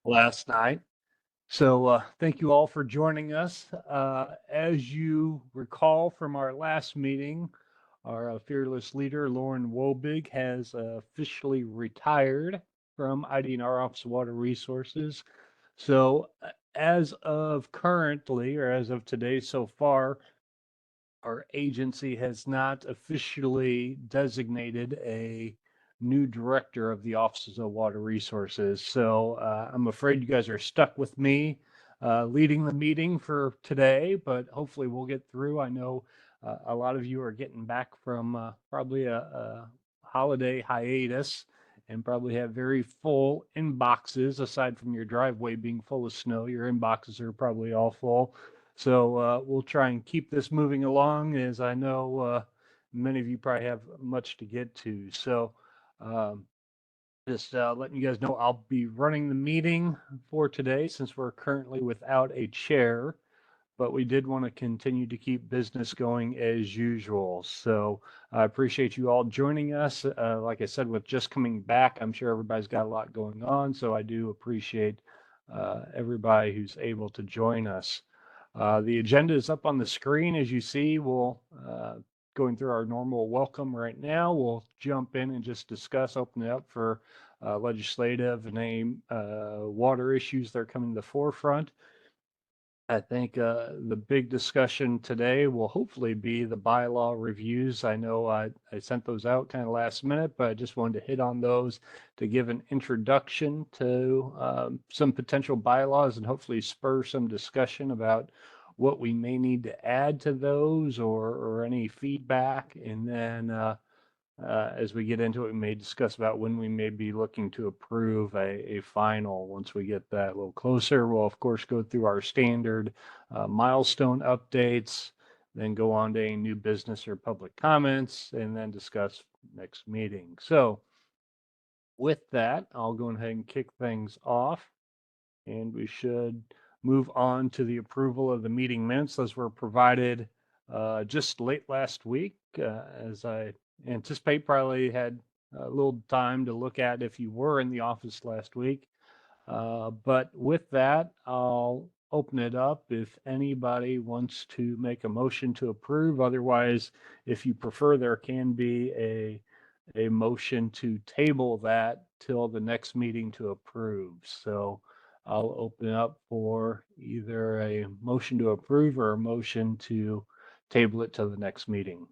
last night. So thank you all for joining us. As you recall from our last meeting, our fearless leader, Lauren Wobig, has officially retired from IDNR Office of Water Resources. So as of currently, or as of today so far, our agency has not officially designated a new director of the Offices of Water Resources. So I'm afraid you guys are stuck with me leading the meeting for today, but hopefully we'll get through. I know a lot of you are getting back from probably a holiday hiatus and probably have very full inboxes. Aside from your driveway being full of snow, your inboxes are probably all full. So we'll try and keep this moving along, as I know many of you probably have much to get to. So um, just letting you guys know, I'll be running the meeting for today since we're currently without a chair, but we did want to continue to keep business going as usual. So I appreciate you all joining us. Like I said, with just coming back, I'm sure everybody's got a lot going on. So I do appreciate everybody who's able to join us. The agenda is up on the screen. As you see, we'll going through our normal welcome right now. We'll jump in and just discuss, open it up for legislative and any water issues that are coming to the forefront. I think the big discussion today will hopefully be the bylaw reviews. I know I sent those out kind of last minute, but I just wanted to hit on those to give an introduction to some potential bylaws and hopefully spur some discussion about what we may need to add to those or any feedback. And then as we get into it, we may discuss about when we may be looking to approve a final. Once we get that a little closer, we'll of course go through our standard milestone updates, then go on to any new business or public comments, and then discuss next meeting. So with that, I'll go ahead and kick things off, and we should move on to the approval of the meeting minutes. Those were provided just late last week, as I anticipate probably had a little time to look at if you were in the office last week. But with that, I'll open it up if anybody wants to make a motion to approve. Otherwise, if you prefer, there can be a motion to table that till the next meeting to approve. So I'll open up for either a motion to approve or a motion to table it to the next meeting.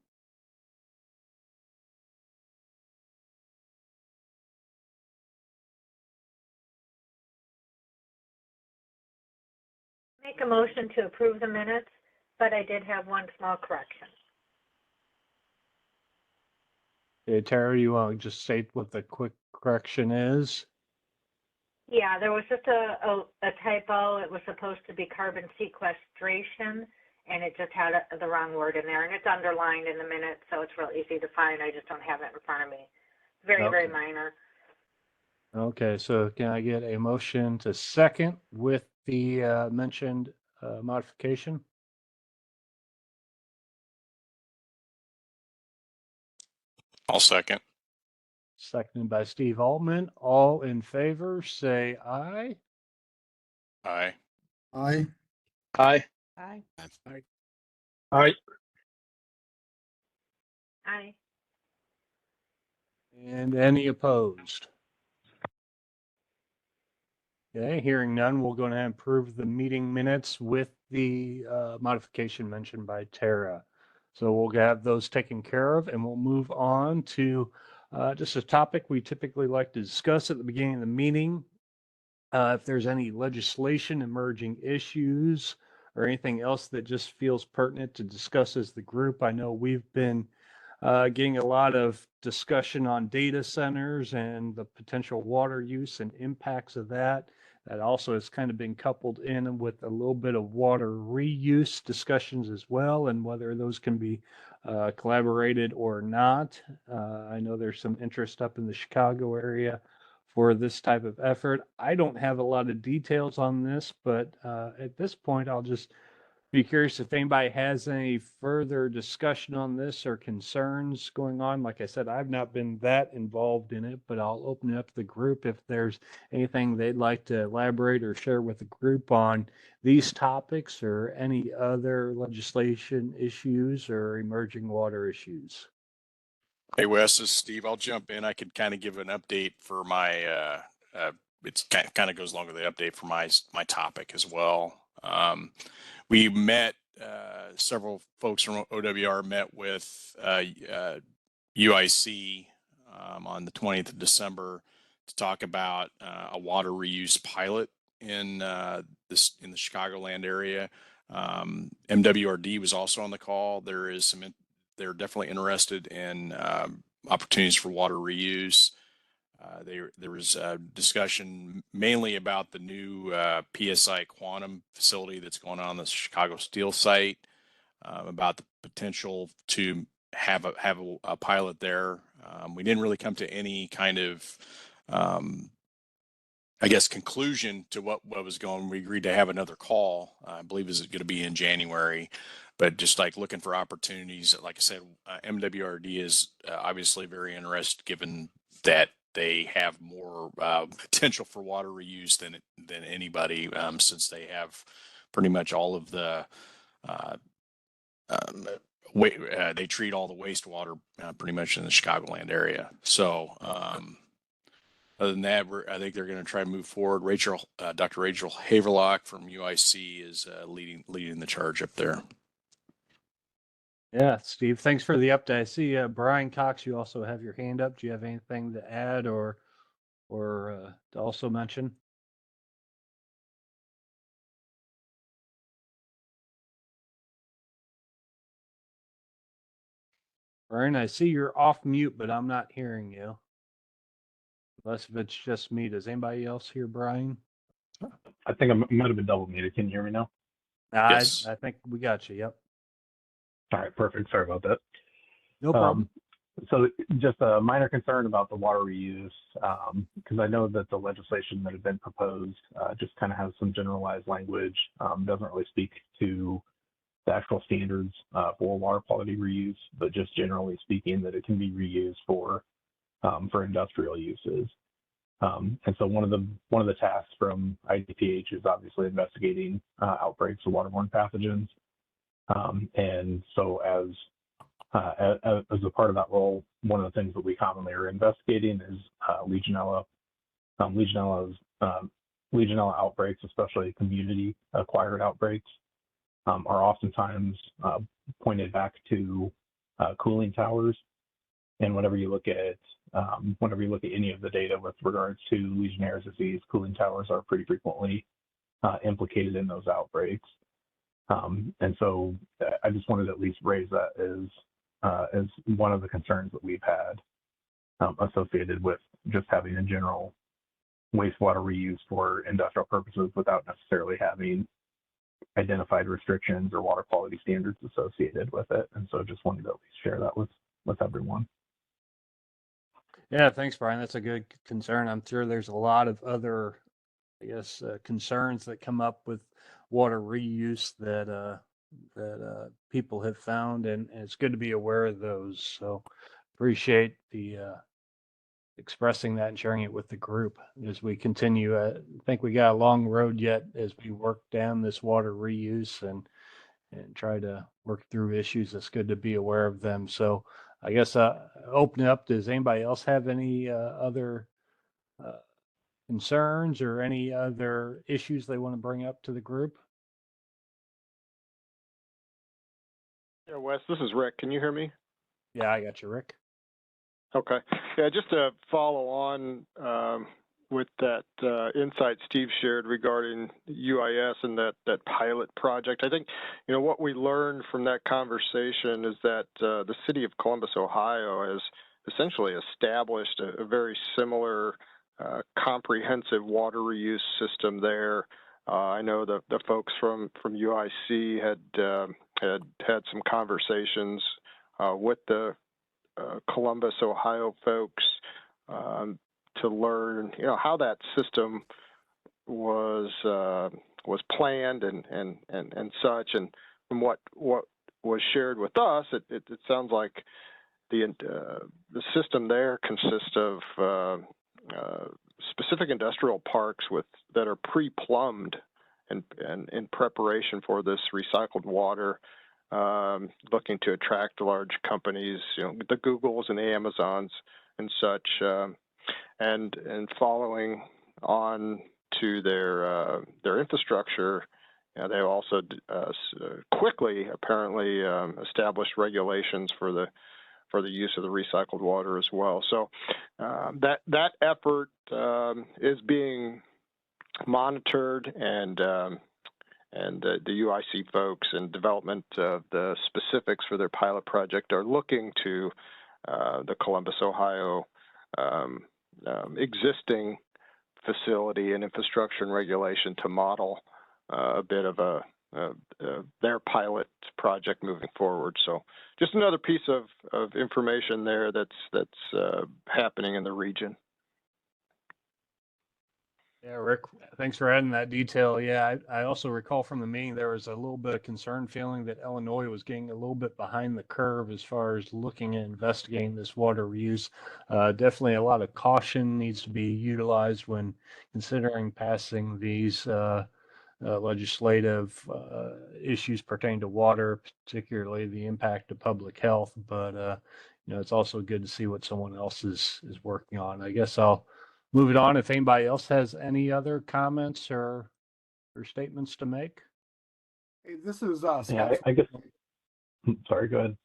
Make a motion to approve the minutes, but I did have one small correction. Okay, Tara, you want to just state what the quick correction is? Yeah, there was just a typo. It was supposed to be carbon sequestration, and it just had the wrong word in there, and it's underlined in the minutes, so it's real easy to find. I just don't have it in front of me. Very, very minor. Okay, so can I get a motion to second with the mentioned modification? I'll second. Seconded by Steve Altman. All in favor, say aye. Aye. Aye. Aye. Aye. Aye. Aye. And any opposed? Okay, hearing none, we'll go ahead and approve the meeting minutes with the modification mentioned by Tara. So we'll have those taken care of, and we'll move on to just a topic we typically like to discuss at the beginning of the meeting. If there's any legislation, emerging issues, or anything else that just feels pertinent to discuss as the group. I know we've been getting a lot of discussion on data centers and the potential water use and impacts of that. That also has kind of been coupled in with a little bit of water reuse discussions as well, and whether those can be collaborated or not. I know there's some interest up in the Chicago area for this type of effort. I don't have a lot of details on this, but at this point, I'll just Be curious if anybody has any further discussion on this or concerns going on. Like I said, I've not been that involved in it, but I'll open it up to the group if there's anything they'd like to elaborate or share with the group on these topics or any other legislation issues or emerging water issues. Hey, Wes, this is Steve. I'll jump in. I could kind of give an update for my, it's kind of goes along with the update for my topic as well. We met, several folks from OWR met with UIC on the 20th of December to talk about a water reuse pilot in in the Chicagoland area. MWRD was also on the call. They're definitely interested in opportunities for water reuse. There was a discussion mainly about the new PSI Quantum facility that's going on the Chicago Steel site, about the potential to have a pilot there. We didn't really come to any kind of, I guess, conclusion to what was going. We agreed to have another call. I believe is going to be in January, but just like looking for opportunities. Like I said, MWRD is obviously very interested, given that they have more potential for water reuse than anybody, since they have pretty much all of the they treat all the wastewater pretty much in the Chicagoland area. So other than that, I think they're going to try to move forward. Dr. Rachel Haverlock from UIC is leading the charge up there. Yeah, Steve, thanks for the update. I see Brian Cox, you also have your hand up. Do you have anything to add or to also mention? Brian, I see you're off mute, but I'm not hearing you. Unless if it's just me. Does anybody else hear Brian? I think I might have been double muted. Can you hear me now? Yes. I think we got you. Yep. All right, perfect. Sorry about that. No problem. So just a minor concern about the water reuse, because I know that the legislation that had been proposed just kind of has some generalized language, doesn't really speak to the actual standards for water quality reuse, but just generally speaking that it can be reused for industrial uses. And so one of the tasks from IDPH is obviously investigating outbreaks of waterborne pathogens. And so as a part of that role, one of the things that we commonly are investigating is Legionella. Legionella outbreaks, especially community-acquired outbreaks, are oftentimes pointed back to cooling towers. And whenever you look at any of the data with regards to Legionnaire's disease, cooling towers are pretty frequently implicated in those outbreaks. And so I just wanted to at least raise that as one of the concerns that we've had associated with just having a general wastewater reuse for industrial purposes without necessarily having identified restrictions or water quality standards associated with it. And so just wanted to at least share that with everyone. Yeah, thanks, Brian. That's a good concern. I'm sure there's a lot of other, I guess, concerns that come up with water reuse that people have found, and it's good to be aware of those. So appreciate the expressing that and sharing it with the group as we continue. I think we got a long road yet as we work down this water reuse and try to work through issues. It's good to be aware of them. So I guess open it up. Does anybody else have any other concerns or any other issues they want to bring up to the group? Yeah, Wes, this is Rick. Can you hear me? Yeah, I got you, Rick. Okay. Yeah, just to follow on with that insight Steve shared regarding UIS and that pilot project. I think, what we learned from that conversation is that the city of Columbus, Ohio has essentially established a very similar comprehensive water reuse system there. I know the folks from UIC had some conversations with the Columbus, Ohio folks to learn, how that system was was planned and such. And from what was shared with us, it sounds like the system there consists of specific industrial parks that are pre-plumbed and in preparation for this recycled water, looking to attract large companies, the Googles and the Amazons and such, and following on to their infrastructure. They also quickly, apparently, established regulations for the use of the recycled water as well. So that effort is being monitored, and the UIC folks and development of the specifics for their pilot project are looking to the Columbus, Ohio existing facility and infrastructure and regulation to model a bit of their pilot project moving forward. So just another piece of information there that's happening in the region. Yeah, Rick, thanks for adding that detail. Yeah, I also recall from the meeting there was a little bit of concern feeling that Illinois was getting a little bit behind the curve as far as looking at investigating this water reuse. Definitely a lot of caution needs to be utilized when considering passing these legislative issues pertaining to water, particularly the impact to public health. But it's also good to see what someone else is working on. I guess I'll move it on if anybody else has any other comments or statements to make. Hey, this is Yeah, Scott. I guess. Sorry, go ahead.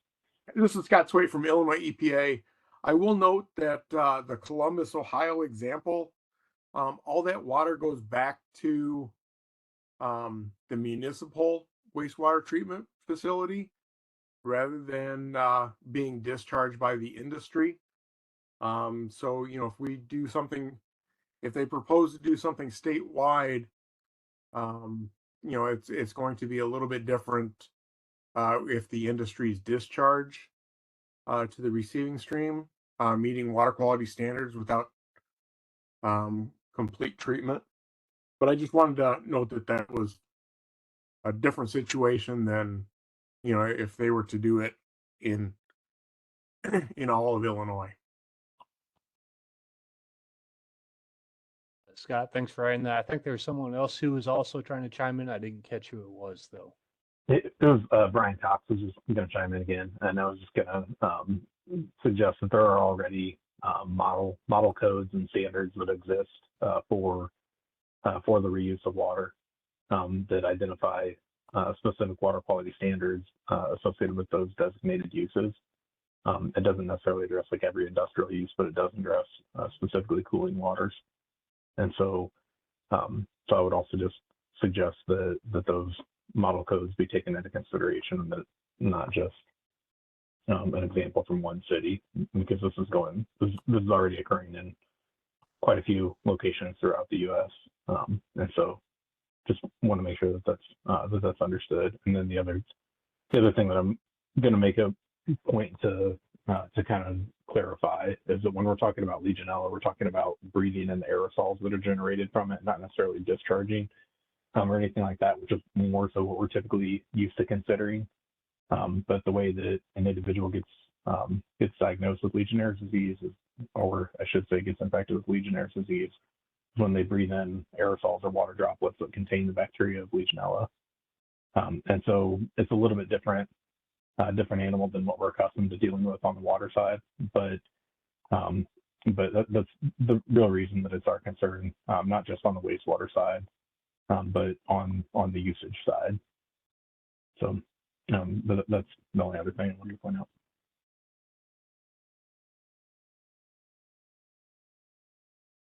This is Scott Sway from Illinois EPA. I will note that the Columbus, Ohio example, all that water goes back to the municipal wastewater treatment facility rather than being discharged by the industry. So, if we do something, if they propose to do something statewide, it's going to be a little bit different if the industry's discharge to the receiving stream, meeting water quality standards without complete treatment. But I just wanted to note that was a different situation than, if they were to do it in all of Illinois. Scott, thanks for writing that. I think there's someone else who was also trying to chime in. I didn't catch who it was, though. It was Brian Cox was just going to chime in again, and I was just going to suggest that there are already model codes and standards that exist for the reuse of water that identify specific water quality standards associated with those designated uses. It doesn't necessarily address like every industrial use, but it does address specifically cooling waters. And so I would also just suggest that those model codes be taken into consideration, and that not just an example from one city, because this is already occurring in quite a few locations throughout the U.S. And so just want to make sure that that's understood. And then the other thing that I'm going to make a point to kind of clarify is that when we're talking about Legionella, we're talking about breathing in the aerosols that are generated from it, not necessarily discharging or anything like that, which is more so what we're typically used to considering. But the way that an individual gets diagnosed with Legionnaire's disease, or I should say gets infected with Legionnaire's disease, is when they breathe in aerosols or water droplets that contain the bacteria of Legionella. And so it's a little bit different animal than what we're accustomed to dealing with on the water side. But that's the real reason that it's our concern, not just on the wastewater side, but on the usage side. So that's the only other thing I wanted to point out.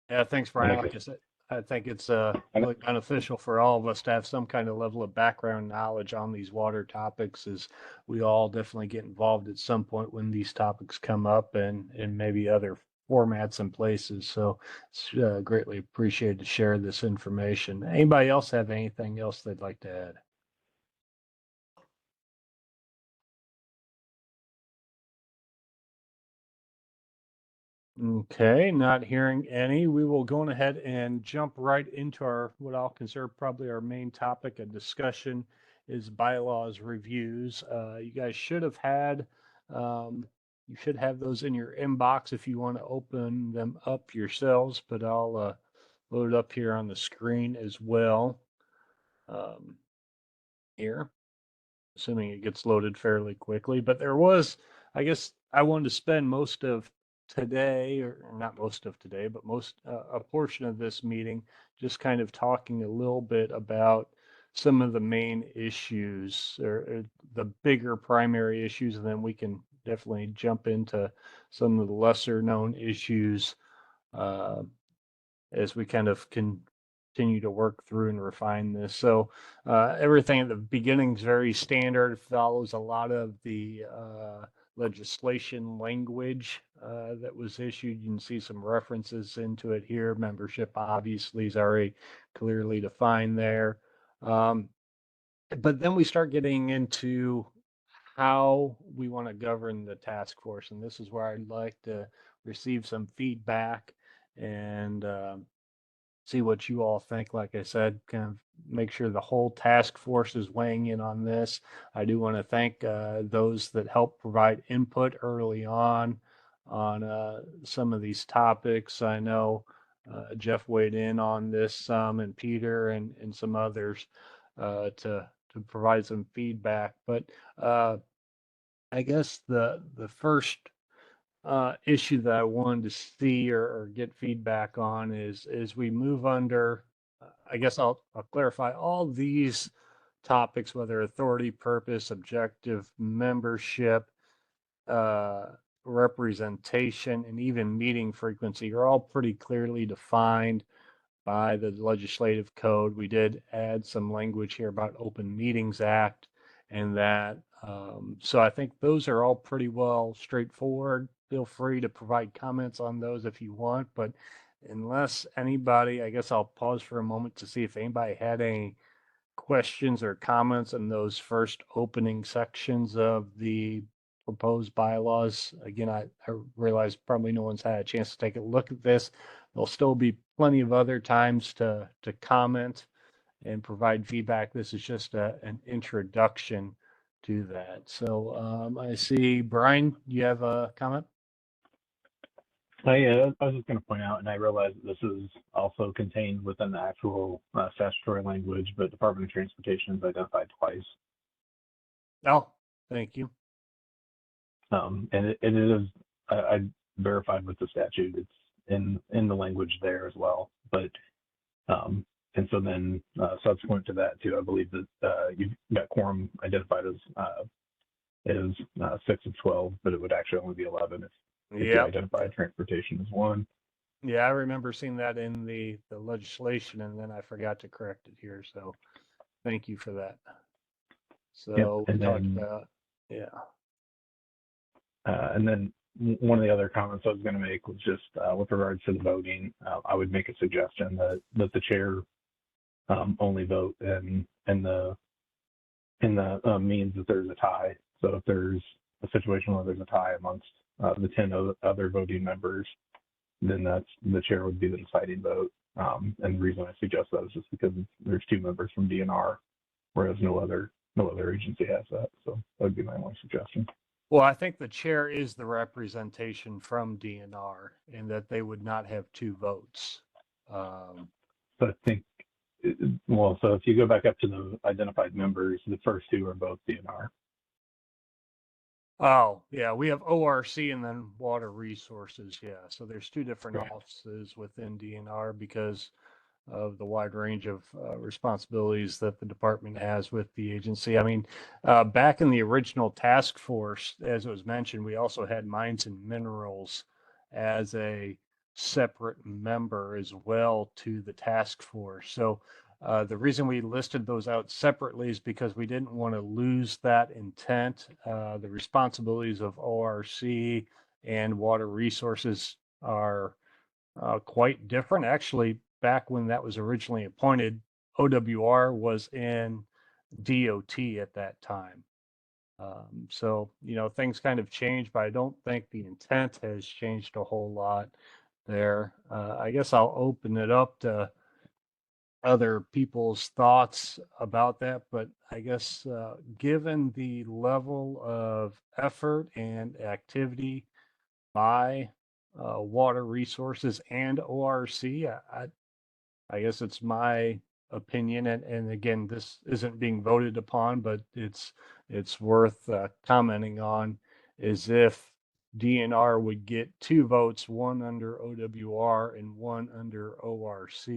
Yeah, thanks, Brian. Like I said, I think it's really beneficial for all of us to have some kind of level of background knowledge on these water topics, as we all definitely get involved at some point when these topics come up, and maybe other formats and places. So it's greatly appreciated to share this information. Anybody else have anything else they'd like to add? Okay, not hearing any. We will go on ahead and jump right into our, what I'll consider probably our main topic of discussion is bylaws reviews. You guys should have had, you should have those in your inbox if you want to open them up yourselves, but I'll load it up here on the screen as well. Here, assuming it gets loaded fairly quickly. But there was, I guess, I wanted to spend most of today, or not most of today, but most a portion of this meeting just kind of talking a little bit about some of the main issues or the bigger primary issues, and then we can definitely jump into some of the lesser known issues uh, as we kind of continue to work through and refine this. So everything at the beginning is very standard, follows a lot of the legislation language that was issued. You can see some references into it here. Membership obviously is already clearly defined there. But then we start getting into how we want to govern the task force. And this is where I'd like to receive some feedback and see what you all think. Like I said, kind of make sure the whole task force is weighing in on this. I do want to thank those that helped provide input early on some of these topics. I know Jeff weighed in on this some, and Peter and some others to provide some feedback. But I guess the first issue that I wanted to see or get feedback on is as we move under, I guess I'll clarify all these topics, whether authority, purpose, objective, membership, uh, representation, and even meeting frequency are all pretty clearly defined by the legislative code. We did add some language here about Open Meetings Act and that. So I think those are all pretty well straightforward. Feel free to provide comments on those if you want, but unless anybody, I guess I'll pause for a moment to see if anybody had any questions or comments in those first opening sections of the proposed bylaws. Again, I realize probably no one's had a chance to take a look at this. There'll still be plenty of other times to comment and provide feedback. This is just an introduction to that. So I see, Brian, you have a comment? I was just going to point out, and I realize that this is also contained within the actual statutory language, but Department of Transportation is identified twice. Oh, thank you. And it is, I verified with the statute, it's in the language there as well. But, and so then subsequent to that too, I believe that you've got quorum identified as 6 of 12, but it would actually only be 11 if you identify transportation as one. Yeah, I remember seeing that in the legislation, and then I forgot to correct it here. So thank you for that. So and we talked then, about, yeah. And then one of the other comments I was going to make was just with regards to the voting, I would make a suggestion that the chair only vote in the means that there's a tie. So if there's a situation where there's a tie amongst the 10 other voting members, then that's the chair would be the deciding vote. And the reason I suggest that is just because there's 2 members from DNR, whereas no other agency has that. So that would be my only suggestion. Well, I think the chair is the representation from DNR, and that they would not have 2 votes. So I think, well, so if you go back up to the identified members, the first 2 are both DNR. Oh, yeah, we have ORC and then Water Resources. Yeah, so there's 2 different Right. offices within DNR because of the wide range of responsibilities that the department has with the agency. I mean, back in the original task force, as it was mentioned, we also had Mines and Minerals as a separate member as well to the task force. So the reason we listed those out separately is because we didn't want to lose that intent. The responsibilities of ORC and Water Resources are quite different. Actually, back when that was originally appointed, OWR was in DOT at that time. So, things kind of change, but I don't think the intent has changed a whole lot there. I guess I'll open it up to other people's thoughts about that, but I guess given the level of effort and activity by Water Resources and ORC, I guess it's my opinion, and again, this isn't being voted upon, but it's worth commenting on, is if DNR would get 2 votes, one under OWR and one under ORC.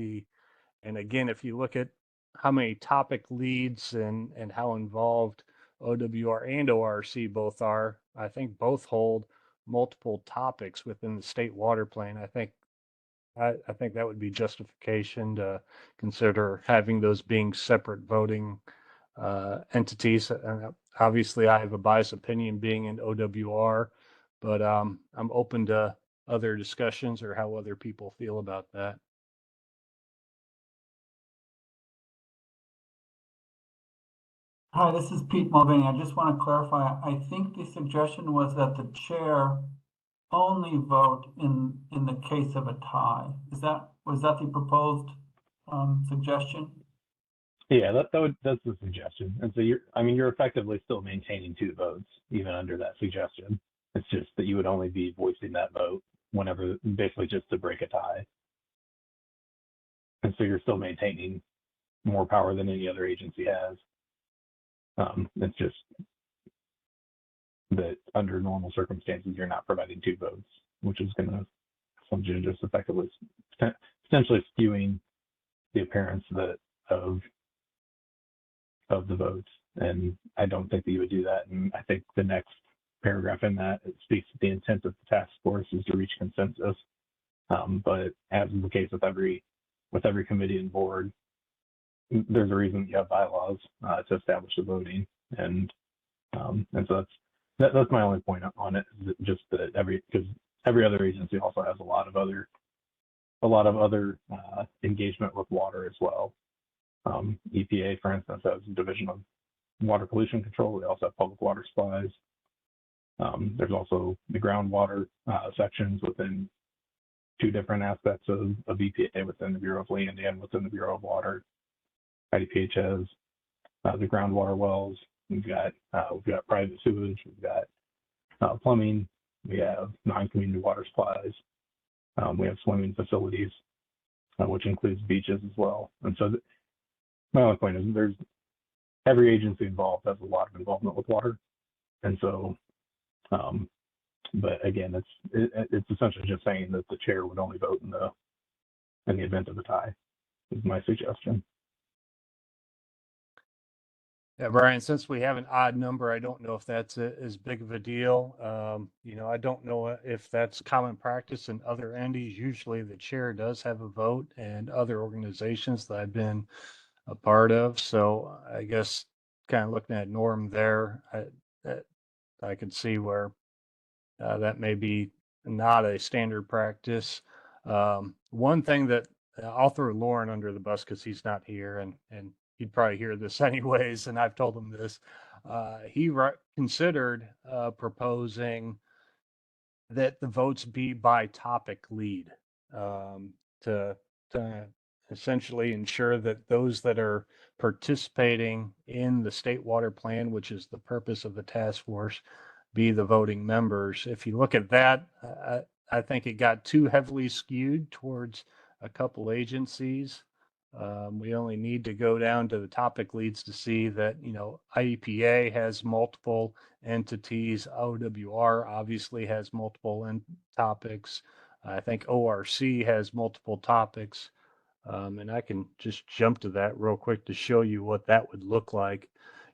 And again, if you look at how many topic leads and how involved OWR and ORC both are, I think both hold multiple topics within the state water plan. I think that would be justification to consider having those being separate voting entities. Obviously, I have a biased opinion being in OWR, but I'm open to other discussions or how other people feel about that. Hi, this is Pete Mulvaney. I just want to clarify. I think the suggestion was that the chair only vote in the case of a tie. Was that the proposed suggestion? Yeah, that's the suggestion. And so you're effectively still maintaining 2 votes even under that suggestion. It's just that you would only be voicing that vote whenever, basically just to break a tie. And so you're still maintaining more power than any other agency has. It's just that under normal circumstances, you're not providing 2 votes, which is going to just effectively potentially skewing the appearance of the votes. And I don't think that you would do that. And I think the next paragraph in that, it speaks to the intent of the task force is to reach consensus. But as is the case with every committee and board, there's a reason you have bylaws to establish the voting, and so that's my only point on it. Is just that because every other agency also has a lot of other engagement with water as well. EPA, for instance, has a division of water pollution control. They also have public water supplies. There's also the groundwater sections within 2 different aspects of EPA, within the Bureau of Land and within the Bureau of Water. IDPH has the groundwater wells. We've got private sewage. We've got plumbing. We have non-community water supplies. We have swimming facilities, which includes beaches as well. And so my only point is every agency involved has a lot of involvement with water. And so, but again, it's essentially just saying that the chair would only vote in the event of a tie, is my suggestion. Yeah, Brian, since we have an odd number, I don't know if that's as big of a deal. I don't know if that's common practice in other entities. Usually the chair does have a vote, and other organizations that I've been a part of. So I guess kind of looking at norm there, I could see where that may be not a standard practice. One thing that I'll throw Lauren under the bus because he's not here, and he'd probably hear this anyways, and I've told him this. He considered proposing that the votes be by topic lead, to essentially ensure that those that are participating in the state water plan, which is the purpose of the task force, be the voting members. If you look at that, I think it got too heavily skewed towards a couple agencies. We only need to go down to the topic leads to see that, IEPA has multiple entities. OWR obviously has multiple topics. I think ORC has multiple topics. And I can just jump to that real quick to show you what that would look like.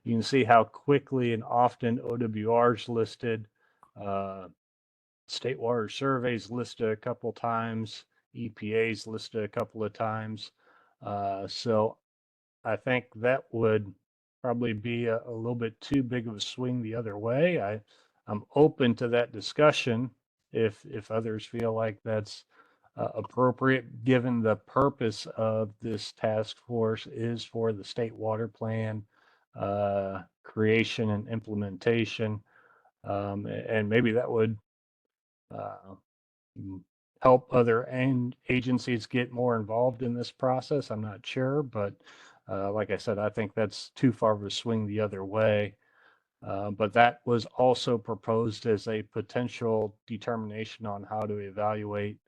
You can see how quickly and often OWR is listed. State Water Surveys listed a couple times. EPA's listed a couple of times. So I think that would probably be a little bit too big of a swing the other way. I'm open to that discussion if others feel like that's appropriate, given the purpose of this task force is for the state water plan creation and implementation. And maybe that would uh, help other agencies get more involved in this process. I'm not sure, but like I said, I think that's too far of a swing the other way. But that was also proposed as a potential determination on how to evaluate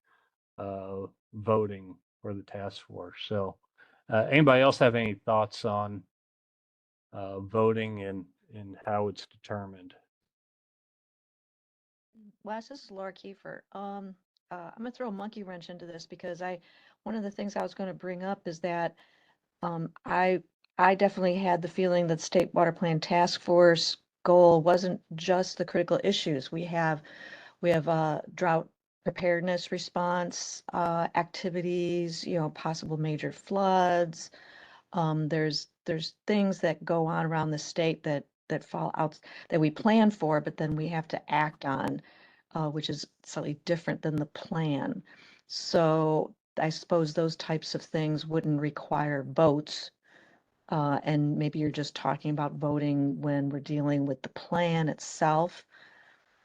voting for the task force. So anybody else have any thoughts on voting and how it's determined? Wes, this is Laura Kiefer. I'm gonna throw a monkey wrench into this because one of the things I was gonna bring up is that um, I I definitely had the feeling that State Water Plan Task Force goal wasn't just the critical issues. We have drought preparedness response activities, possible major floods. There's things that go on around the state that fall out that we plan for, but then we have to act on, which is slightly different than the plan. So I suppose those types of things wouldn't require votes. And maybe you're just talking about voting when we're dealing with the plan itself.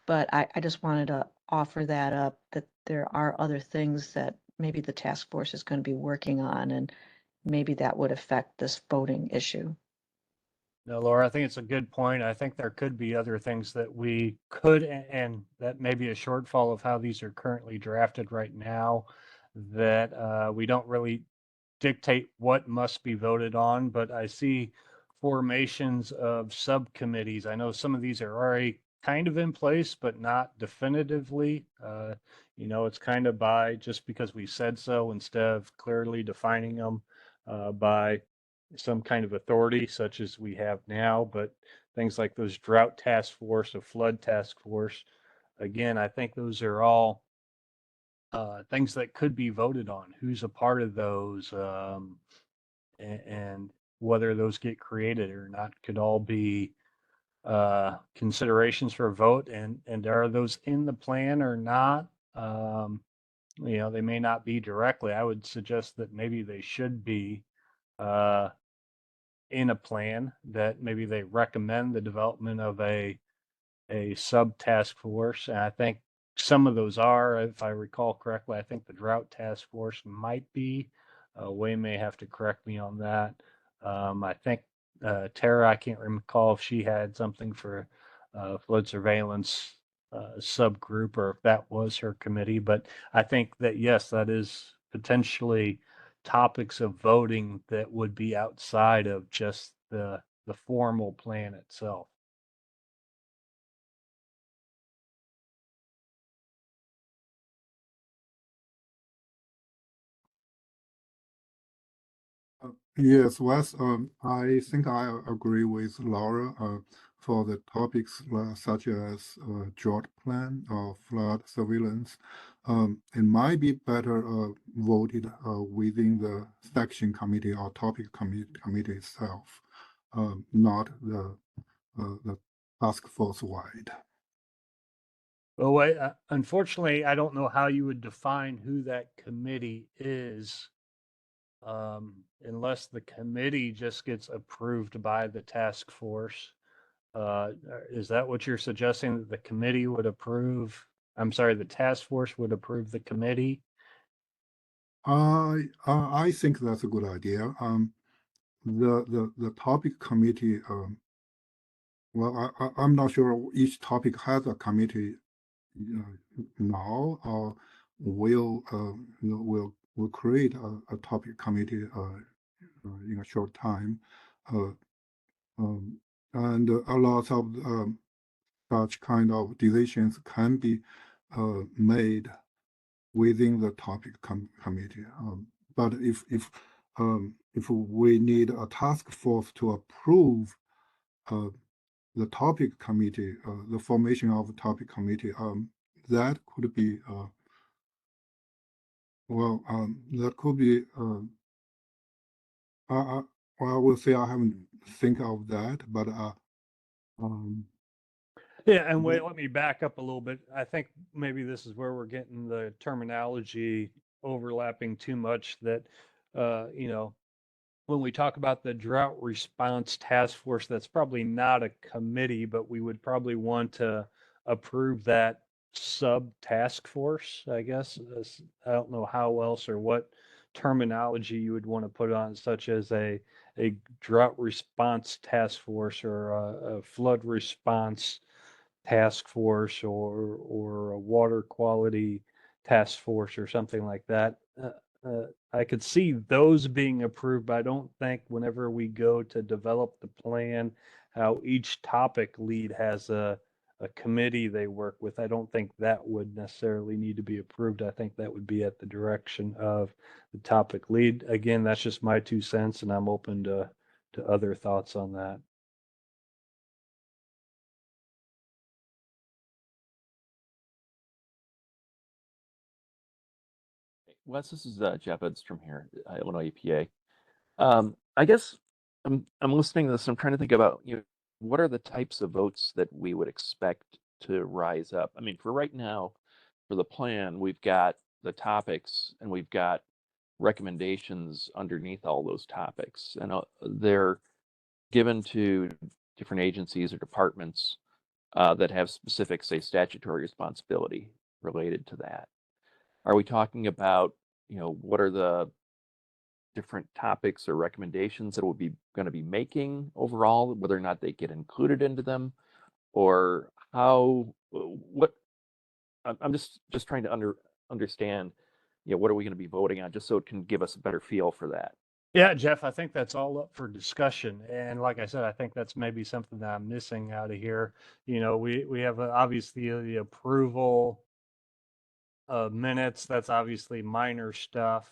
But I just wanted to offer that up, that there are other things that maybe the task force is going to be working on, and maybe that would affect this voting issue. No, Laura, I think it's a good point. I think there could be other things that we could, and that may be a shortfall of how these are currently drafted right now, that we don't really dictate what must be voted on, but I see formations of subcommittees. I know some of these are already kind of in place, but not definitively. It's kind of by just because we said so instead of clearly defining them by some kind of authority such as we have now. But things like those drought task force, a flood task force, again, I think those are all things that could be voted on. Who's a part of those, and whether those get created or not could all be considerations for a vote. And are those in the plan or not? They may not be directly. I would suggest that maybe they should be in a plan, that maybe they recommend the development of a sub task force. And I think some of those are, if I recall correctly, I think the drought task force might be. Wayne may have to correct me on that. I think Tara, I can't recall if she had something for flood surveillance subgroup or if that was her committee. But I think that, yes, that is potentially topics of voting that would be outside of just the formal plan itself. Yes, Wes, I think I agree with Laura for the topics such as drought plan or flood surveillance. It might be better voted within the section committee or topic committee itself, not the task force wide. Well, unfortunately, I don't know how you would define who that committee is, unless the committee just gets approved by the task force. Is that what you're suggesting, that the committee would approve? I'm sorry, the task force would approve the committee? I think that's a good idea. The topic committee, well, I'm not sure each topic has a committee now, or will create a topic committee in a short time, and a lot of such kind of decisions can be made within the topic committee. But if we need a task force to approve the topic committee, the formation of a topic committee, that could be that could be. I will say I haven't think of that, but Yeah, and wait, let me back up a little bit. I think maybe this is where we're getting the terminology overlapping too much, that when we talk about the drought response task force, that's probably not a committee, but we would probably want to approve that sub task force, I guess. I don't know how else or what terminology you would want to put on, such as a drought response task force or a flood response task force or a water quality task force or something like that. I could see those being approved, but I don't think whenever we go to develop the plan, how each topic lead has a committee they work with. I don't think that would necessarily need to be approved. I think that would be at the direction of the topic lead. Again, that's just my 2 cents, and I'm open to other thoughts on that. Wes, this is Jeff Edstrom here, Illinois EPA. I guess I'm listening to this. I'm trying to think about what are the types of votes that we would expect to rise up. I mean, for right now, for the plan, we've got the topics and we've got recommendations underneath all those topics, and they're given to different agencies or departments that have specific, say, statutory responsibility related to that. Are we talking about, what are the different topics or recommendations that we'll be going to be making overall, whether or not they get included into them, or what? I'm just trying to understand, what are we going to be voting on, just so it can give us a better feel for that. Yeah, Jeff, I think that's all up for discussion. And like I said, I think that's maybe something that I'm missing out of here. We have obviously the approval of minutes. That's obviously minor stuff.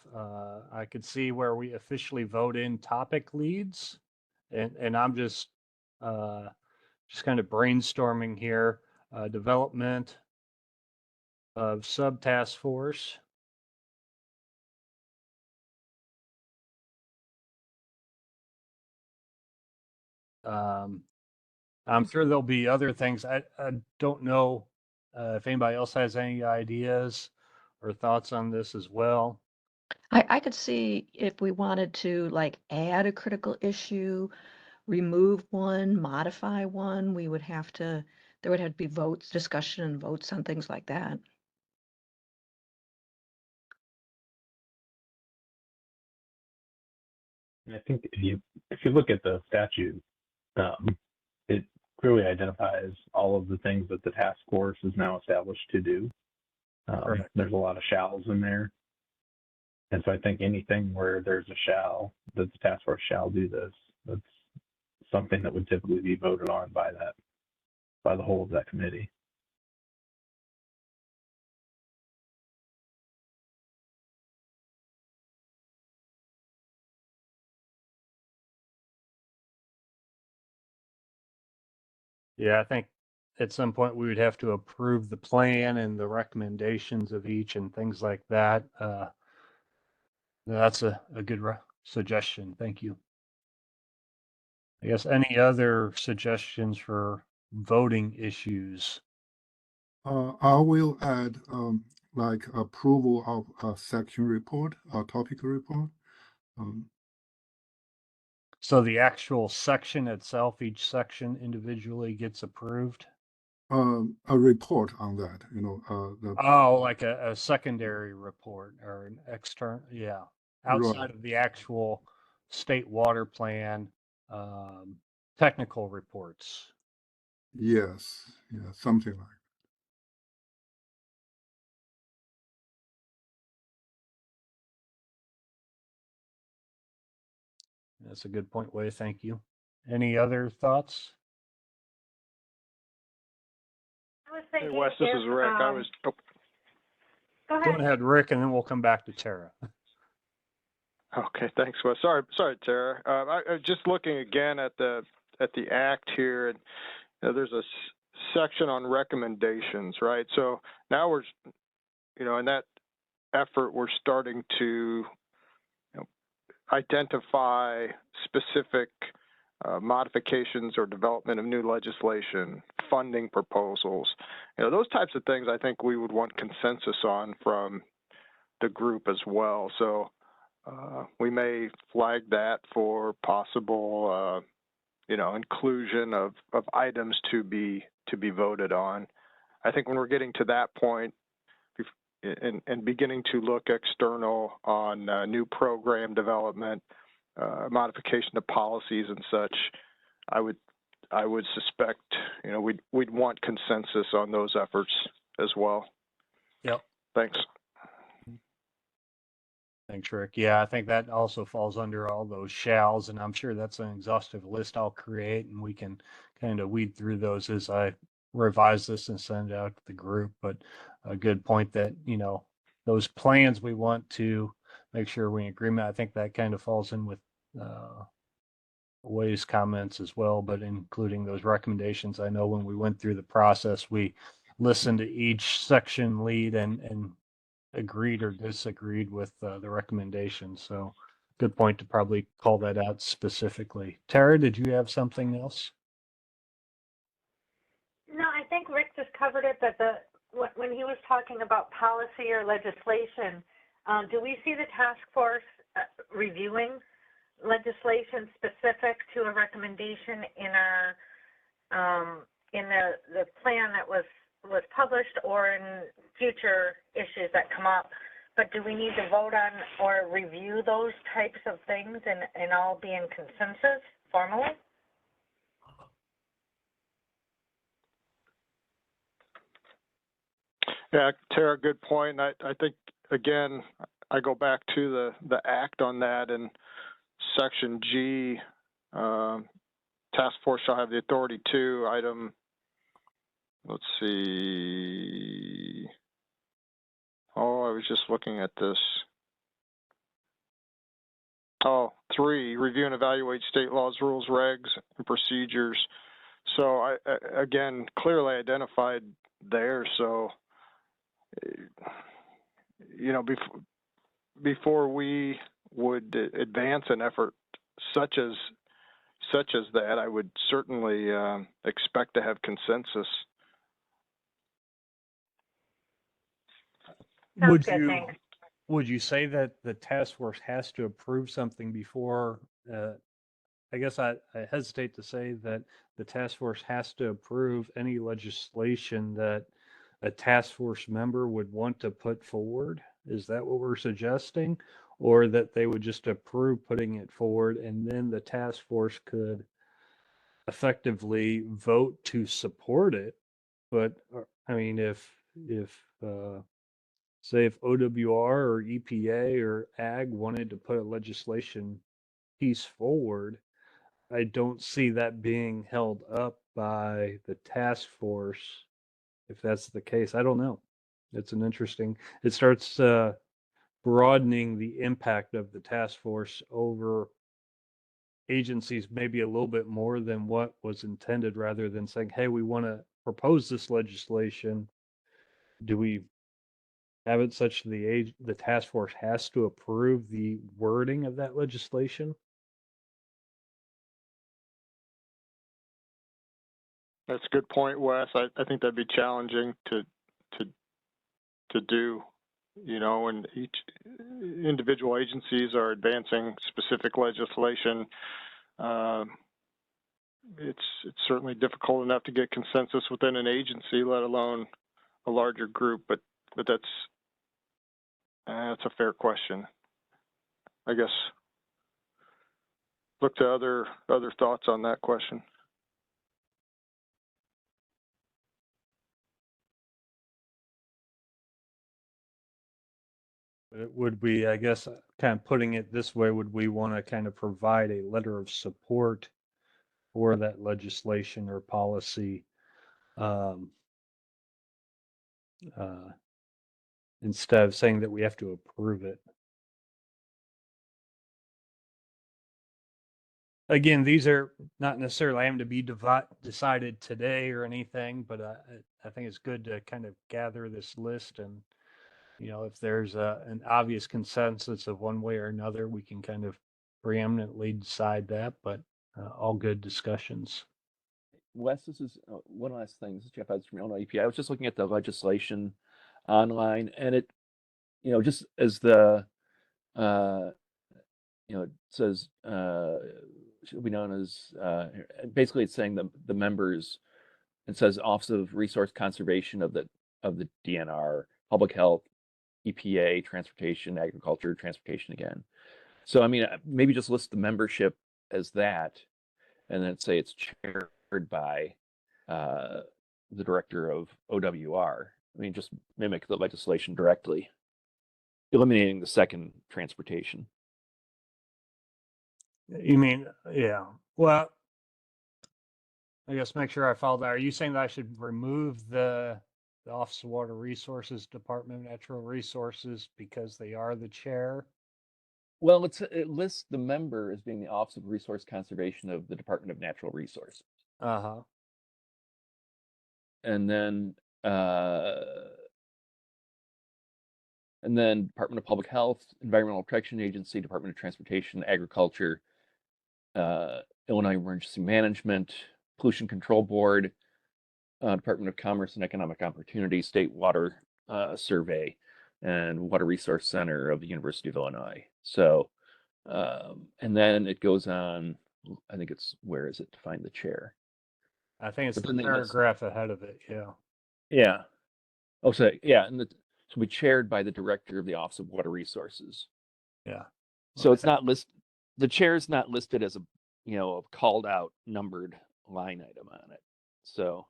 I could see where we officially vote in topic leads, and I'm just kind of brainstorming here. Development of sub task force. I'm sure there'll be other things. I don't know if anybody else has any ideas or thoughts on this as well. I could see if we wanted to like add a critical issue, remove one, modify one, there would have to be votes, discussion and votes on things like that. And I think if you look at the statute, it clearly identifies all of the things that the task force is now established to do. Correct. There's a lot of shalls in there. And so I think anything where there's a shall, that the task force shall do this, that's something that would typically be voted on by the whole of that committee. Yeah, I think at some point we would have to approve the plan and the recommendations of each and things like that. That's a good suggestion. Thank you. I guess any other suggestions for voting issues? I will add like approval of a section report, a topic report. So the actual section itself, each section individually gets approved? A report on that, Oh, like a secondary report or an external, yeah, outside Right. of the actual state water plan, technical reports. Yes, yeah, something like. That's a good point, Wei. Thank you. Any other thoughts? I was Hey, thinking Wes, this if, is Rick. go Go ahead. ahead, Rick, and then we'll come back to Tara. Okay, thanks, Wes. Sorry, Tara. I just looking again at the act here, and there's a section on recommendations, right? So now we're, in that effort, we're starting to identify specific modifications or development of new legislation, funding proposals, those types of things. I think we would want consensus on from the group as well. So we may flag that for possible, inclusion of items to be voted on. I think when we're getting to that point and beginning to look external on new program development, modification of policies and such, I would suspect, we'd want consensus on those efforts as well. Yep. Thanks. Thanks, Rick. Yeah, I think that also falls under all those shalls, and I'm sure that's an exhaustive list I'll create, and we can kind of weed through those as I revise this and send it out to the group. But a good point that, those plans we want to make sure we're in agreement. I think that kind of falls in with Way's comments as well, but including those recommendations. I know when we went through the process, we listened to each section lead and agreed or disagreed with the recommendations. So good point to probably call that out specifically. Tara, did you have something else? No, I think Rick just covered it, that when he was talking about policy or legislation, do we see the task force reviewing legislation specific to a recommendation in our in the plan that was published, or in future issues that come up? But do we need to vote on or review those types of things and all be in consensus formally? Yeah, Tara, good point. I think, again, I go back to the act on that, and section G, task force shall have the authority to item, let's see. Oh, I was just looking at this. Oh, 3, review and evaluate state laws, rules, regs, and procedures. So I again, clearly identified there. So, before we would advance an effort such as that, I would certainly expect to have consensus. Sounds good, thanks. Would you say that the task force has to approve something before? I guess I hesitate to say that the task force has to approve any legislation that a task force member would want to put forward. Is that what we're suggesting? Or that they would just approve putting it forward and then the task force could effectively vote to support it? But I mean, if say if OWR or EPA or Ag wanted to put a legislation piece forward, I don't see that being held up by the task force. If that's the case, I don't know. It's an interesting, it starts broadening the impact of the task force over agencies maybe a little bit more than what was intended, rather than saying, hey, we want to propose this legislation. Do we have it such the task force has to approve the wording of that legislation? That's a good point, Wes. I think that'd be challenging to do, when each individual agencies are advancing specific legislation. It's certainly difficult enough to get consensus within an agency, let alone a larger group. But that's a fair question. I guess look to other thoughts on that question. Would we, I guess, kind of putting it this way, would we want to kind of provide a letter of support for that legislation or policy instead of saying that we have to approve it? Again, these are not necessarily having to be decided today or anything, but I think it's good to kind of gather this list, and if there's an obvious consensus of one way or another, we can kind of preeminently decide that. But all good discussions. Wes, this is one last thing. This is Jeff Edds from Illinois EPA. I was just looking at the legislation online, and it, just as the it says should be known as basically it's saying the members. It says Office of Resource Conservation of the DNR, Public Health, EPA, Transportation, Agriculture, Transportation again. So I mean, maybe just list the membership as that, and then say it's chaired by the director of OWR. I mean, just mimic the legislation directly, eliminating the second transportation. You mean, yeah. Well, I guess make sure I follow that. Are you saying that I should remove the Office of Water Resources, Department of Natural Resources, because they are the chair? Well, it lists the member as being the Office of Resource Conservation of the Department of Natural Resources. Uh-huh. And then Department of Public Health, Environmental Protection Agency, Department of Transportation, Agriculture, Illinois Emergency Management, Pollution Control Board, Department of Commerce and Economic Opportunity, State Water Survey, and Water Resource Center of the University of Illinois. So, and then it goes on, I think it's, where is it to find the chair? I think it's But the then they list- paragraph ahead of it, yeah. Yeah. Oh, so yeah, and it will be chaired by the director of the Office of Water Resources. Yeah. So it's not listed, the chair is not listed as a, a called out numbered line item on it. So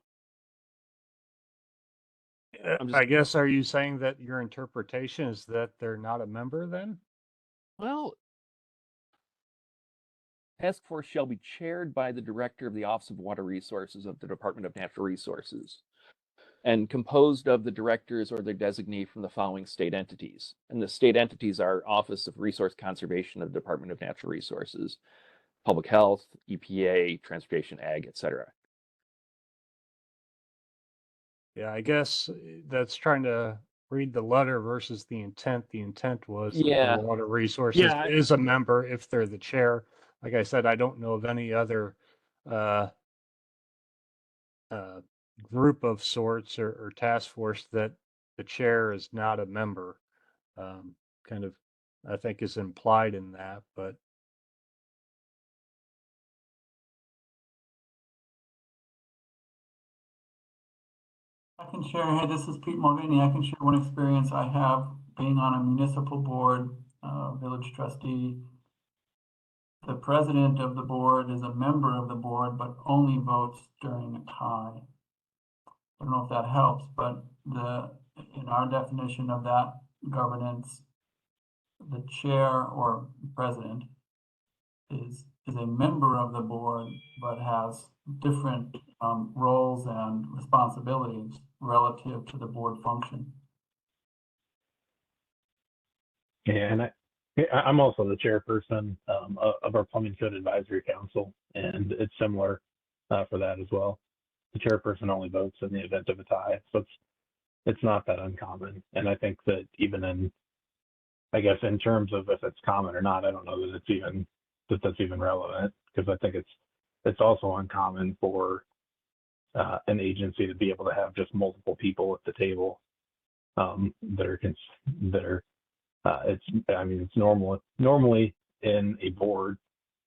I guess, are you saying that your interpretation is that they're not a member then? well, task force shall be chaired by the director of the Office of Water Resources of the Department of Natural Resources and composed of the directors or their designee from the following state entities. And the state entities are Office of Resource Conservation of the Department of Natural Resources, Public Health, EPA, Transportation, Ag, etc. Yeah, I guess that's trying to read the letter versus the intent. The intent was that Yeah. the Water Resources Yeah. is a member if they're the chair. Like I said, I don't know of any other group of sorts or task force that the chair is not a member. Kind of, I think, is implied in that, but I can share, hey, this is Pete Mulvaney. I can share one experience I have being on a municipal board, village trustee. The president of the board is a member of the board, but only votes during a tie. I don't know if that helps, but in our definition of that governance, the chair or president is a member of the board, but has different roles and responsibilities relative to the board function. Yeah, and I'm also the chairperson of our Plumbing Code Advisory Council, and it's similar for that as well. The chairperson only votes in the event of a tie, so it's not that uncommon. And I think that even in, I guess, in terms of if it's common or not, I don't know that that's even relevant, because I think it's also uncommon for an agency to be able to have just multiple people at the table it's normal. Normally in a board,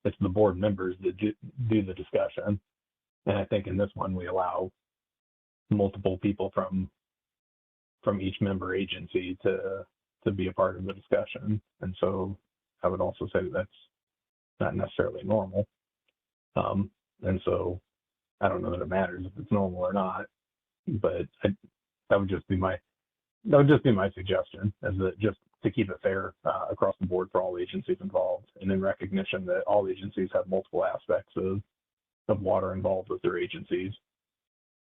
it's the board members that do the discussion, and I think in this one we allow multiple people from each member agency to be a part of the discussion, and so I would also say that's not necessarily normal. And so I don't know that it matters if it's normal or not, but that would just be my suggestion, is that just to keep it fair across the board for all agencies involved, and in recognition that all agencies have multiple aspects of water involved with their agencies.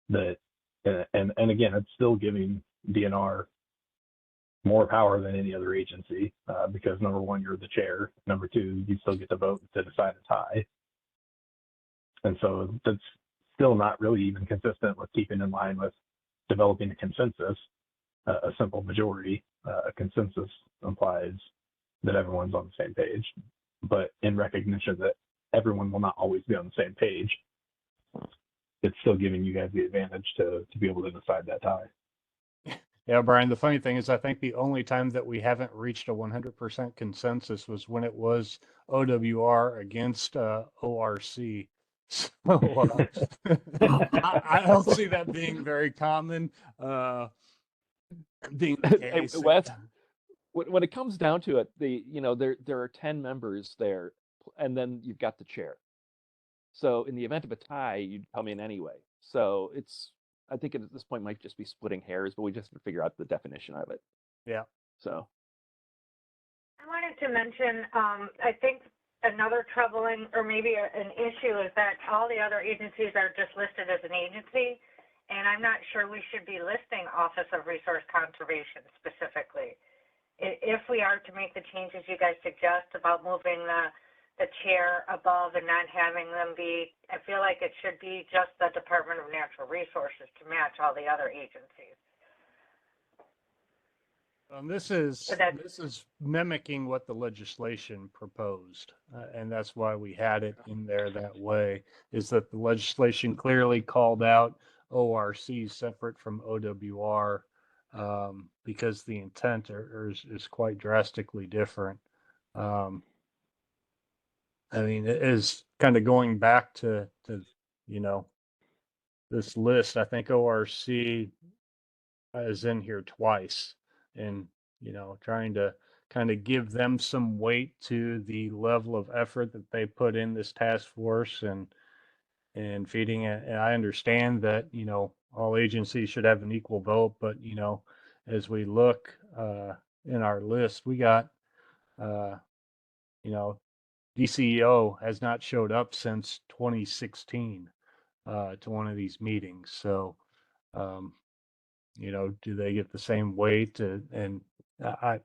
That and again, it's still giving DNR more power than any other agency because number one, you're the chair. Number two, you still get to vote to decide a tie. And so that's still not really even consistent with keeping in line with developing a consensus, a simple majority. A consensus implies that everyone's on the same page, but in recognition that everyone will not always be on the same page, it's still giving you guys the advantage to be able to decide that tie. Yeah, Brian, the funny thing is, I think the only time that we haven't reached a 100% consensus was when it was OWR against ORC. So I don't see that being very common, being the Hey, case. Wes, when it comes down to it, there are 10 members there, and then you've got the chair. So in the event of a tie, you'd come in anyway. So I think at this point might just be splitting hairs, but we just have to figure out the definition of it. Yeah. So I wanted to mention, I think another troubling or maybe an issue is that all the other agencies are just listed as an agency. And I'm not sure we should be listing Office of Resource Conservation specifically. If we are to make the changes you guys suggest about moving the chair above and not having them be, I feel like it should be just the Department of Natural Resources to match all the other agencies. This is mimicking what the legislation proposed, and that's why we had it in there that way, is that the legislation clearly called out ORC separate from OWR, because the intent is quite drastically different. I mean, it is kind of going back to this list. I think ORC is in here twice, and trying to kind of give them some weight to the level of effort that they put in this task force and feeding it. And I understand that all agencies should have an equal vote, but as we look in our list, we got DCEO has not showed up since 2016 to one of these meetings. So do they get the same weight? And I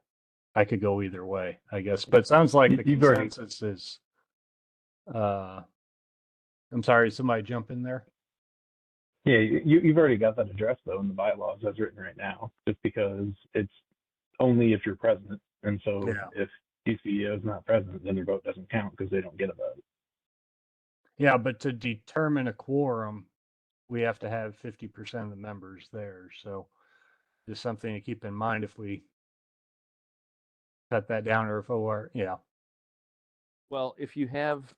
could go either way, I guess. But it sounds like the consensus is. I'm sorry, somebody jump in there. Yeah, you've already got that addressed though in the bylaws as written right now, just because it's only if you're present. And so if DCEO is not present, then your vote doesn't count because they don't get a vote. Yeah, but to determine a quorum, we have to have 50% of the members there. So just something to keep in mind if we cut that down, or if OR, well, if you have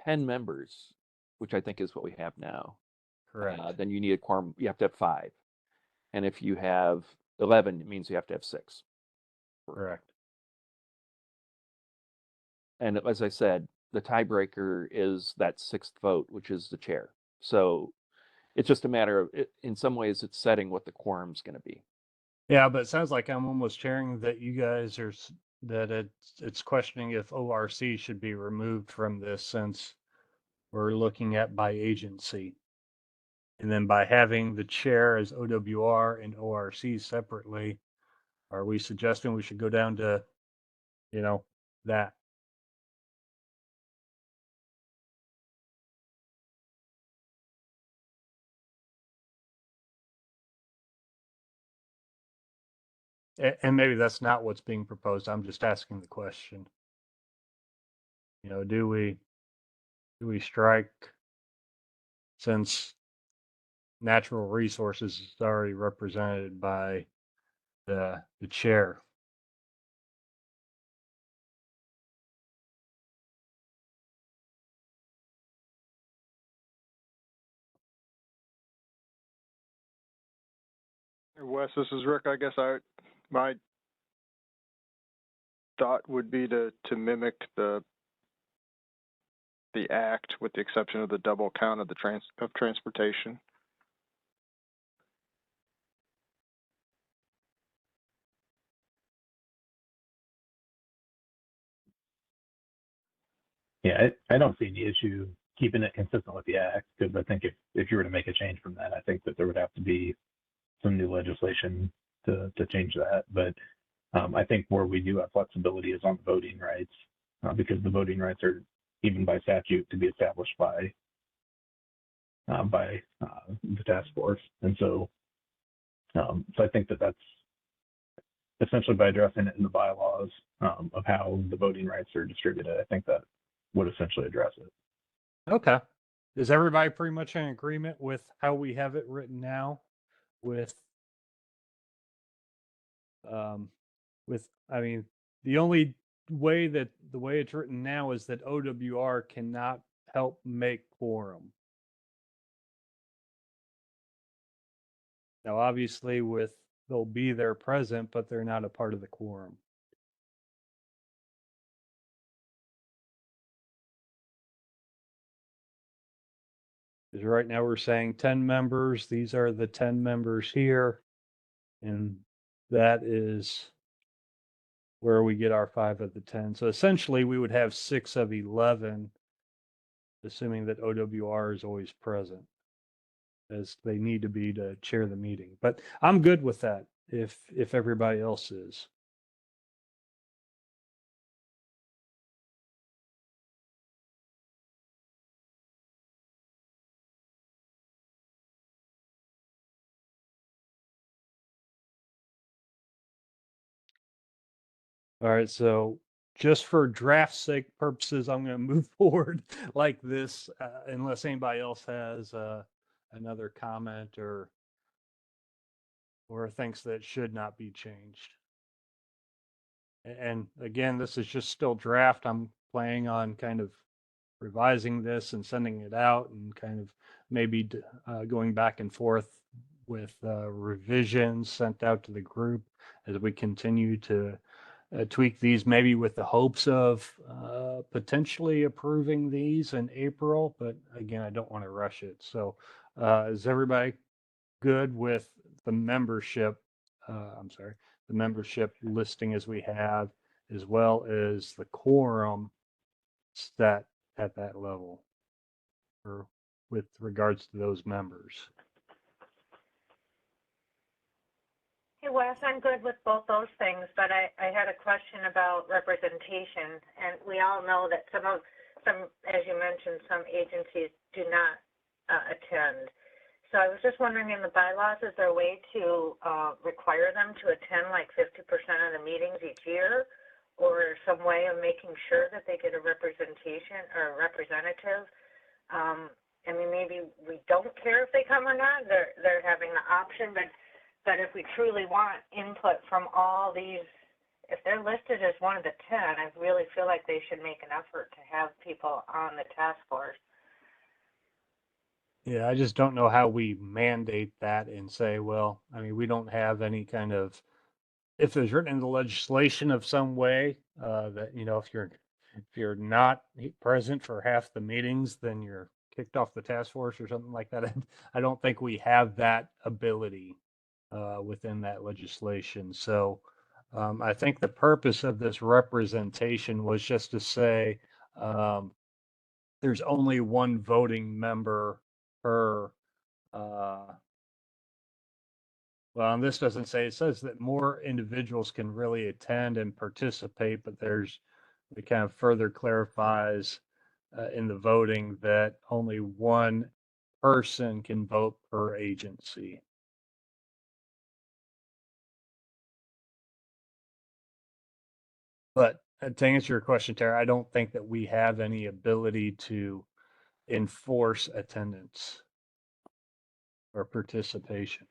10 members, which I think is what we have now, correct. then you need a quorum. You have to have 5, and if you have 11, it means you have to have 6. Correct. And as I said, the tiebreaker is that 6th vote, which is the chair. So it's just a matter of, in some ways, it's setting what the quorum's going to be. Yeah, but it sounds like I'm almost hearing that you guys are that it's questioning if ORC should be removed from this, since we're looking at by agency, and then by having the chair as OWR and ORC separately, are we suggesting we should go down to that? And maybe that's not what's being proposed. I'm just asking the question. Do we strike, since natural resources is already represented by the chair? Wes, this is Rick. I guess my thought would be to mimic the act, with the exception of the double count of transportation. Yeah, I don't see any issue keeping it consistent with the act, because I think if you were to make a change from that, I think that there would have to be some new legislation to change that. But I think where we do have flexibility is on the voting rights, because the voting rights are, even by statute, to be established by the task force. And so I think that that's essentially, by addressing it in the bylaws of how the voting rights are distributed, I think that would essentially address it. Okay. Is everybody pretty much in agreement with how we have it written now, with I mean, the only way that the way it's written now is that OWR cannot help make quorum. Now, obviously, they'll be there present, but they're not a part of the quorum. Because right now we're saying 10 members. These are the 10 members here. And that is where we get our 5 of the 10. So essentially, we would have 6 of 11, assuming that OWR is always present, as they need to be to chair the meeting. But I'm good with that if everybody else is. All right, so just for draft sake purposes, I'm going to move forward like this, unless anybody else has another comment or thinks that should not be changed. And again, this is just still draft. I'm planning on kind of revising this and sending it out, and kind of maybe going back and forth with revisions sent out to the group as we continue to tweak these, maybe with the hopes of potentially approving these in April. But again, I don't want to rush it. So is everybody good with the membership? The membership listing as we have, as well as the quorum set at that level, or with regards to those members? Hey, Wes, I'm good with both those things, but I had a question about representation. And we all know that some, as you mentioned, some agencies do not attend. So I was just wondering, in the bylaws, is there a way to require them to attend like 50% of the meetings each year, or some way of making sure that they get a representation or a representative? I mean, maybe we don't care if they come or not. They're having the option, but if we truly want input from all these, if they're listed as one of the 10, I really feel like they should make an effort to have people on the task force. Yeah, I just don't know how we mandate that and say, well, I mean, we don't have any kind of, if there's written in the legislation of some way that, you know, if you're not present for half the meetings, then you're kicked off the task force or something like that. I don't think we have that ability within that legislation. So I think the purpose of this representation was just to say there's only one voting member per well, and this doesn't say, it says that more individuals can really attend and participate, but it kind of further clarifies in the voting that only one person can vote per agency. But to answer your question, Tara, I don't think that we have any ability to enforce attendance or participation.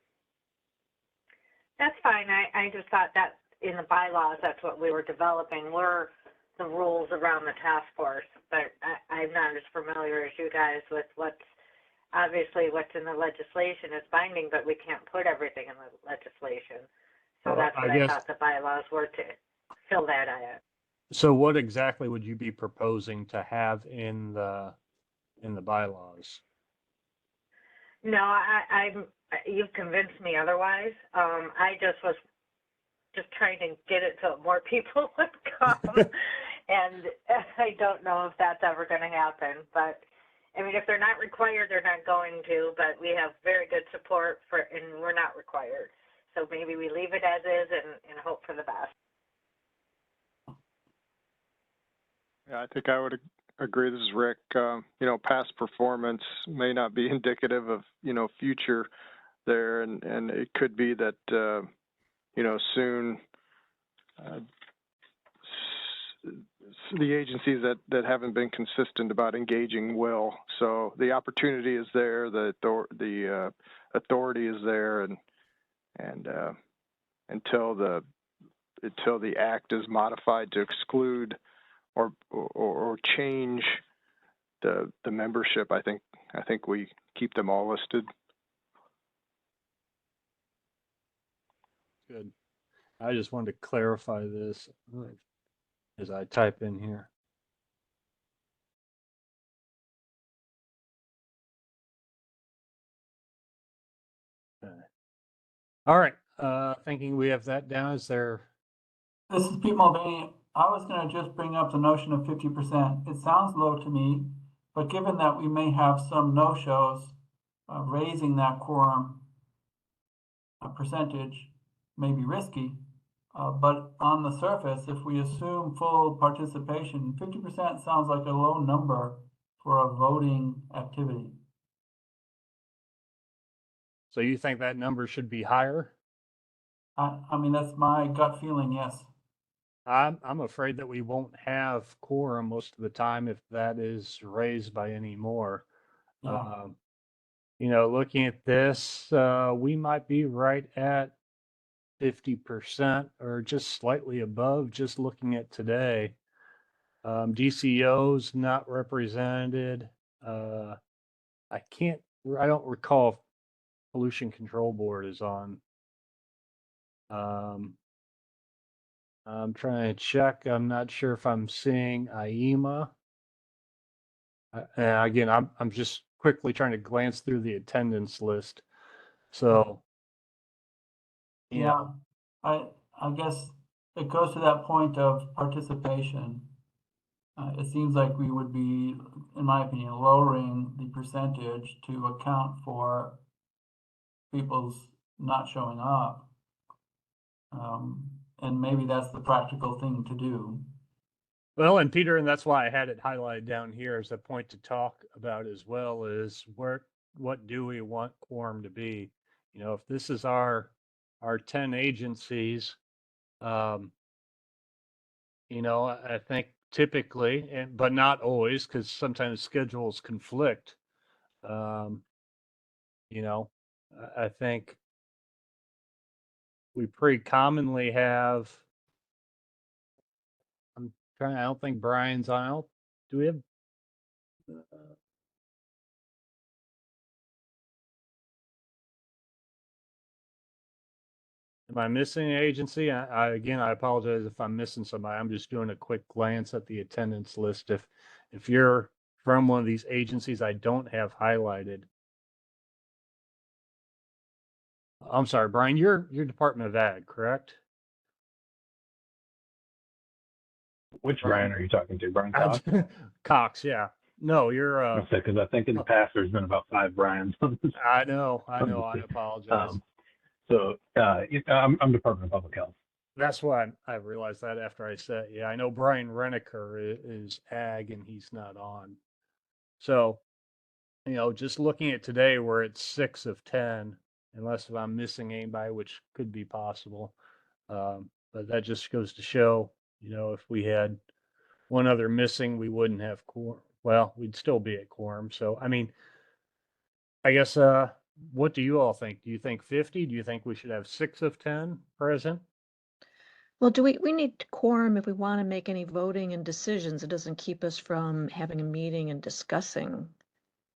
That's fine. I just thought that in the bylaws, that's what we were developing, were the rules around the task force. But I'm not as familiar as you guys with what's in the legislation is binding, but we can't put everything in the legislation. So that's what I thought the bylaws were, to fill that out. So what exactly would you be proposing to have in the bylaws? No, you've convinced me otherwise. I just was trying to get it so more people would come. And I don't know if that's ever going to happen. But I mean, if they're not required, they're not going to, but we have very good support and we're not required. So maybe we leave it as is and hope for the best. Yeah, I think I would agree. This is Rick. You know, past performance may not be indicative of, you know, future there. And it could be that, you know, soon the agencies that haven't been consistent about engaging will. So the opportunity is there, the authority is there, and until the until the act is modified to exclude or change the membership. I think we keep them all listed. Good. I just wanted to clarify this as I type in here. Okay. All right. Thinking we have that down. Is there? This is Pete Mulvaney. I was going to just bring up the notion of 50%. It sounds low to me, but given that we may have some no-shows, raising that quorum percentage may be risky. But on the surface, if we assume full participation, 50% sounds like a low number for a voting activity. So you think that number should be higher? I mean, that's my gut feeling, yes. I'm afraid that we won't have quorum most of the time if that is raised by any more. Yeah. You know, looking at this, we might be right at 50% or just slightly above, just looking at today. DCO's not represented. I don't recall if Pollution Control Board is on. I'm trying to check. I'm not sure if I'm seeing IEMA. Again, I'm just quickly trying to glance through the attendance list. So, yeah, I guess it goes to that point of participation. It seems like we would be, in my opinion, lowering the percentage to account for people's not showing up. And maybe that's the practical thing to do. well, and Peter, and that's why I had it highlighted down here as a point to talk about as well, is what do we want quorum to be? You know, if this is our 10 agencies, you know, I think typically, but not always, because sometimes schedules conflict. You know, I think we pretty commonly have. I don't think Brian's on. Do we have? Am I missing an agency? Again, I apologize if I'm missing somebody. I'm just doing a quick glance at the attendance list. If you're from one of these agencies I don't have highlighted. I'm sorry, Brian, you're Department of Ag, correct? Which Brian are you talking to? Brian Cox? Cox, yeah. No, you're Because I think in the past there's been about 5 Brians on this. I know, I apologize. I'm Department of Public Health. That's why I realized that after I said, yeah, I know Brian Reniker is Ag and he's not on. So, you know, just looking at today, we're at 6 of 10, unless if I'm missing anybody, which could be possible. But that just goes to show, you know, if we had one other missing, we wouldn't have quorum. Well, we'd still be at quorum. So, I mean, I guess, what do you all think? Do you think 50? Do you think we should have 6 of 10 present? Well, we need quorum if we want to make any voting and decisions. It doesn't keep us from having a meeting and discussing.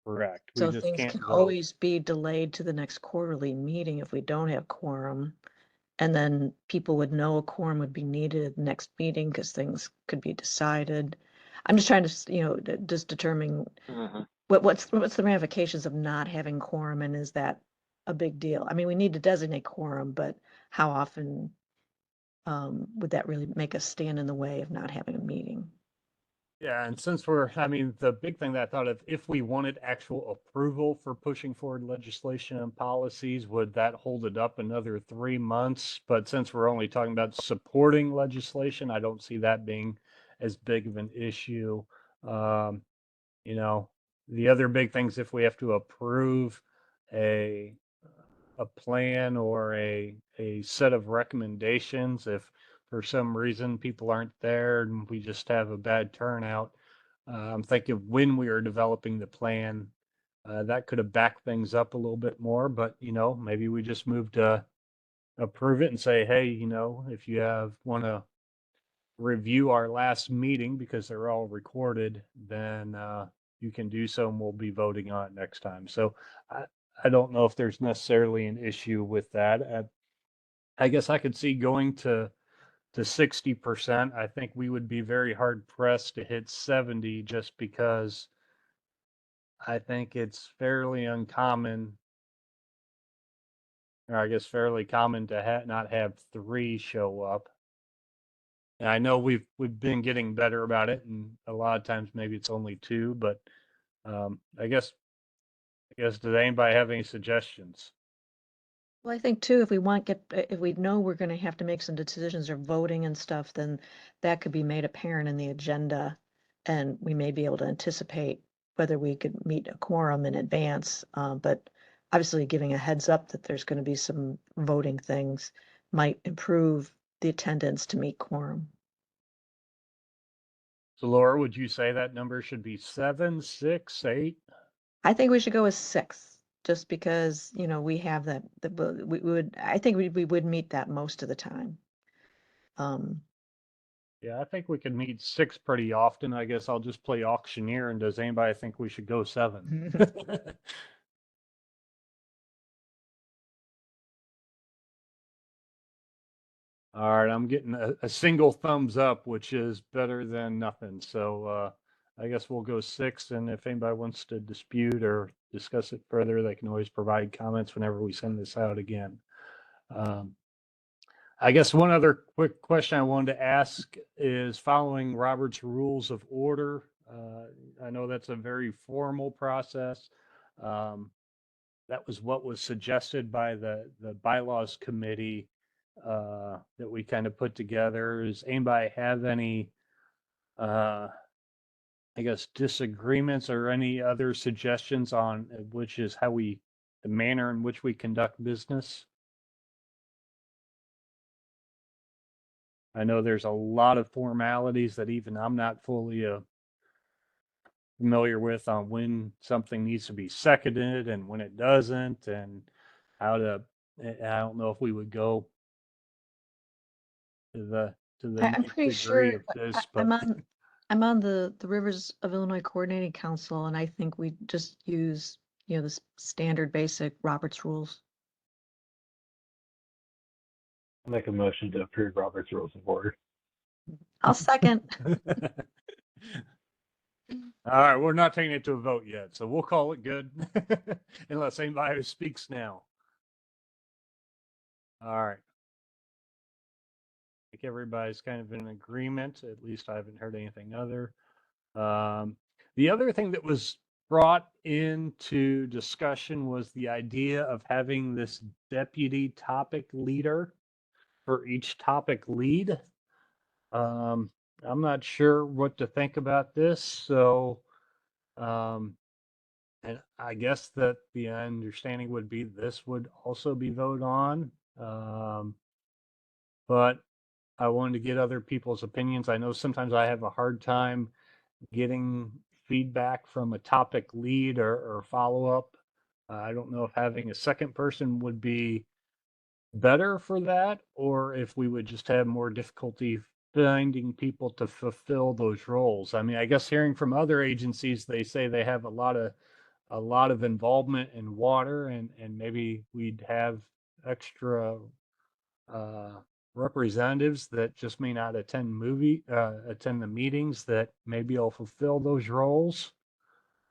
Correct. We So just things can't can vote. always be delayed to the next quarterly meeting if we don't have quorum. And then people would know a quorum would be needed at the next meeting because things could be decided. I'm just trying to, you know, just determine what's the ramifications of not having quorum, and is that a big deal? I mean, we need to designate quorum, but how often would that really make us stand in the way of not having a meeting? Yeah, and since I mean, the big thing that I thought of, if we wanted actual approval for pushing forward legislation and policies, would that hold it up another 3 months? But since we're only talking about supporting legislation, I don't see that being as big of an issue. You know, the other big things, if we have to approve a plan or a set of recommendations, if for some reason people aren't there and we just have a bad turnout. I'm thinking when we were developing the plan, that could have backed things up a little bit more, but you know, maybe we just moved a approve it and say, hey, if you want to review our last meeting because they're all recorded, then you can do so and we'll be voting on it next time. So I don't know if there's necessarily an issue with that. I guess I could see going to 60%. I think we would be very hard pressed to hit 70 just because I think it's fairly uncommon, or I guess fairly common to not have 3 show up. And I know we've been getting better about it, and a lot of times maybe it's only 2, but I guess does anybody have any suggestions? Well, I think too, if we know we're going to have to make some decisions or voting and stuff, then that could be made apparent in the agenda, and we may be able to anticipate whether we could meet a quorum in advance. But obviously, giving a heads up that there's going to be some voting things might improve the attendance to meet quorum. So Laura, would you say that number should be 7, 6, 8? I think we should go with 6, just because, we have that, I think we would meet that most of the time. Yeah, I think we could meet 6 pretty often. I guess I'll just play auctioneer. And does anybody think we should go 7? All right, I'm getting a single thumbs up, which is better than nothing. So I guess we'll go 6. And if anybody wants to dispute or discuss it further, they can always provide comments whenever we send this out again. I guess one other quick question I wanted to ask is following Robert's Rules of Order. I know that's a very formal process. That was what was suggested by the bylaws committee that we kind of put together. Does anybody have any, I guess, disagreements or any other suggestions on which is the manner in which we conduct business? I know there's a lot of formalities that even I'm not fully familiar with on when something needs to be seconded and when it doesn't, and how to. I don't know if we would go to the I'm nth pretty degree sure of this, I'm but on the Rivers of Illinois Coordinating Council, and I think we just use, the standard basic Robert's rules. I'll make a motion to approve Robert's Rules of Order. I'll second. all right, we're not taking it to a vote yet, so we'll call it good unless anybody speaks now. All right. I think everybody's kind of in agreement. At least I haven't heard anything other. The other thing that was brought into discussion was the idea of having this deputy topic leader for each topic lead. I'm not sure what to think about this. So, and I guess that the understanding would be this would also be voted on. But I wanted to get other people's opinions. I know sometimes I have a hard time getting feedback from a topic lead or follow up. I don't know if having a second person would be better for that, or if we would just have more difficulty finding people to fulfill those roles. I mean, I guess hearing from other agencies, they say they have a lot of involvement in water, and maybe we'd have extra representatives that just may not attend the meetings that maybe will fulfill those roles.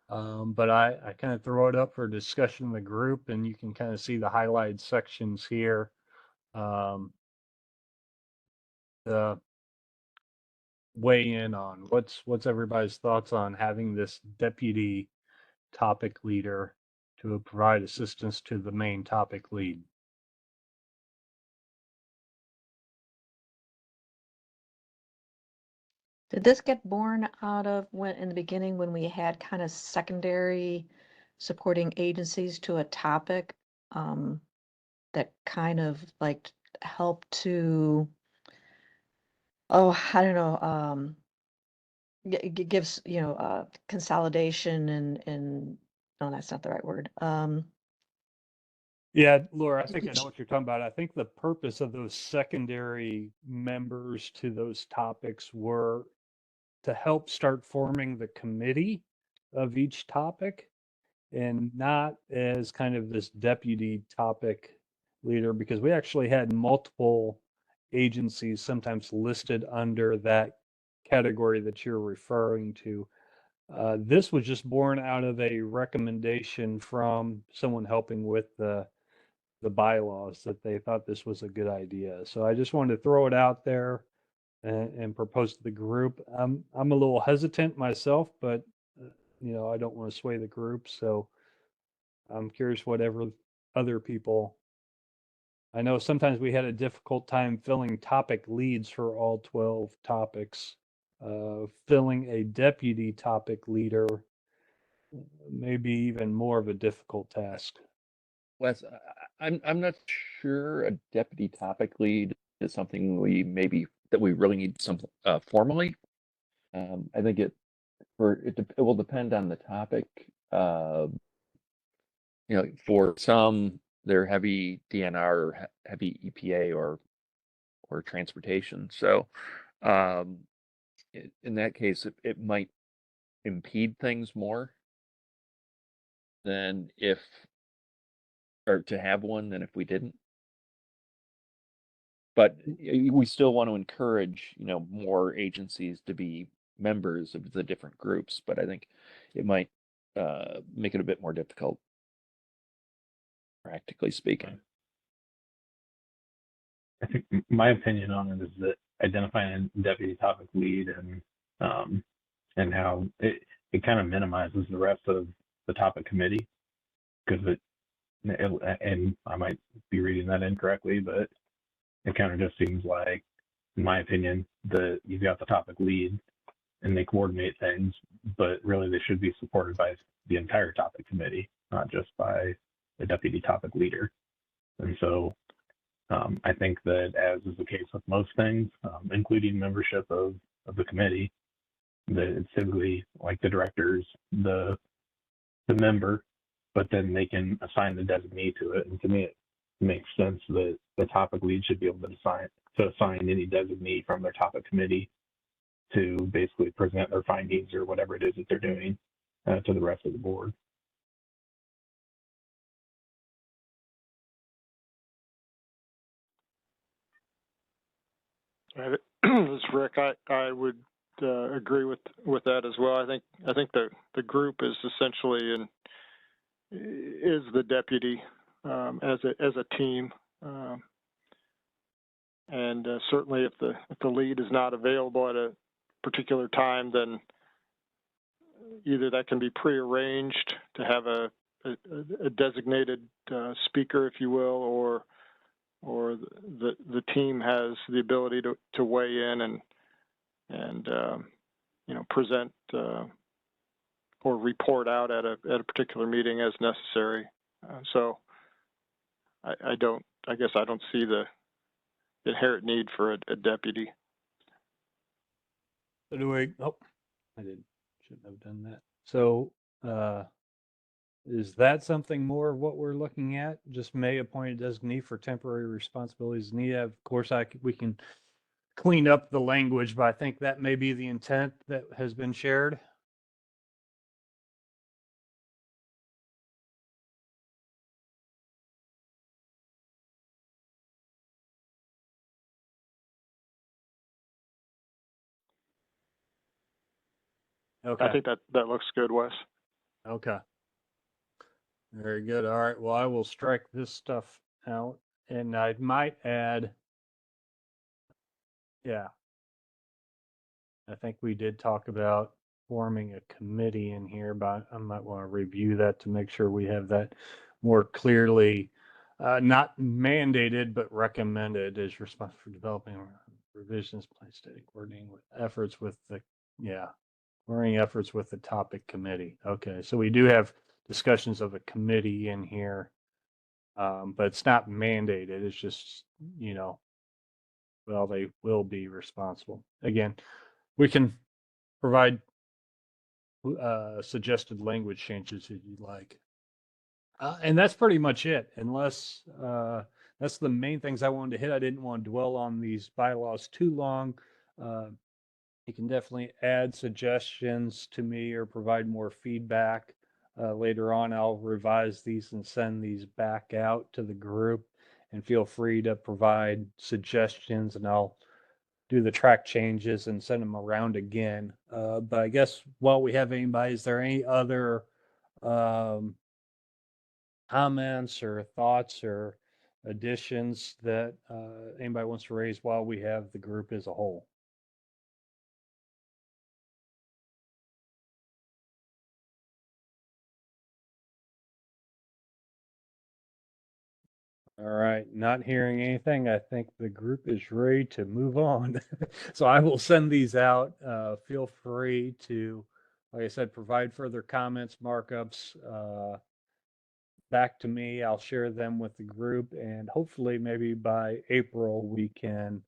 But I kind of throw it up for discussion in the group, and you can kind of see the highlighted sections here. The weigh in on what's everybody's thoughts on having this deputy topic leader to provide assistance to the main topic lead. Did this get born out of when in the beginning when we had kind of secondary supporting agencies to a topic that kind of like helped to, I don't know, gives, consolidation and no, that's not the right word. Yeah, Laura, I think I know what you're talking about. I think the purpose of those secondary members to those topics were to help start forming the committee of each topic and not as kind of this deputy topic leader, because we actually had multiple agencies sometimes listed under that category that you're referring to. This was just born out of a recommendation from someone helping with the bylaws that they thought this was a good idea. So I just wanted to throw it out there and propose to the group. I'm a little hesitant myself, but I don't want to sway the group. So I'm curious whatever other people. I know sometimes we had a difficult time filling topic leads for all 12 topics. Filling a deputy topic leader may be even more of a difficult task. Wes, I'm not sure a deputy topic lead is something that we really need some formally. I think it will depend on the topic. For some, they're heavy DNR or heavy EPA or transportation. So, in that case, it might impede things more than to have one than if we didn't. But we still want to encourage, more agencies to be members of the different groups. But I think it might make it a bit more difficult, practically speaking. I think my opinion on it is that identifying a deputy topic lead and how it kind of minimizes the rest of the topic committee, because and I might be reading that incorrectly, but it kind of just seems like, in my opinion, that you've got the topic lead and they coordinate things, but really they should be supported by the entire topic committee, not just by the deputy topic leader. And so I think that, as is the case with most things, including membership of the committee, that it's typically like the directors, the member, but then they can assign the designee to it. And to me, it makes sense that the topic lead should be able to assign any designee from their topic committee to basically present their findings or whatever it is that they're doing to the rest of the board. This is Rick. I would agree with that as well. I think the group is essentially is the deputy as a team, and certainly if the lead is not available at a particular time, then either that can be prearranged to have a designated speaker, if you will, or the team has the ability to weigh in and present or report out at a particular meeting as necessary. So I guess I don't see the inherent need for a deputy. So shouldn't have done that. So is that something more of what we're looking at? Just may appoint a designee for temporary responsibilities. NEA, of course, we can clean up the language, but I think that may be the intent that has been shared. Okay. I think that looks good, Wes. Okay. Very good. All right. Well, I will strike this stuff out, and I might add, yeah, I think we did talk about forming a committee in here, but I might want to review that to make sure we have that more clearly, not mandated, but recommended as responsible for developing revisions, plan study, coordinating efforts with the topic committee. Okay, so we do have discussions of a committee in here, but it's not mandated. It's just, well, they will be responsible. Again, we can provide suggested language changes if you'd like. And that's pretty much it, unless that's the main things I wanted to hit. I didn't want to dwell on these bylaws too long. You can definitely add suggestions to me or provide more feedback. Later on, I'll revise these and send these back out to the group, and feel free to provide suggestions, and I'll do the track changes and send them around again. But I guess while we have anybody, is there any other um, comments or thoughts or additions that anybody wants to raise while we have the group as a whole? All right, not hearing anything. I think the group is ready to move on. So I will send these out. Feel free to, like I said, provide further comments, markups, back to me. I'll share them with the group, and hopefully maybe by April we can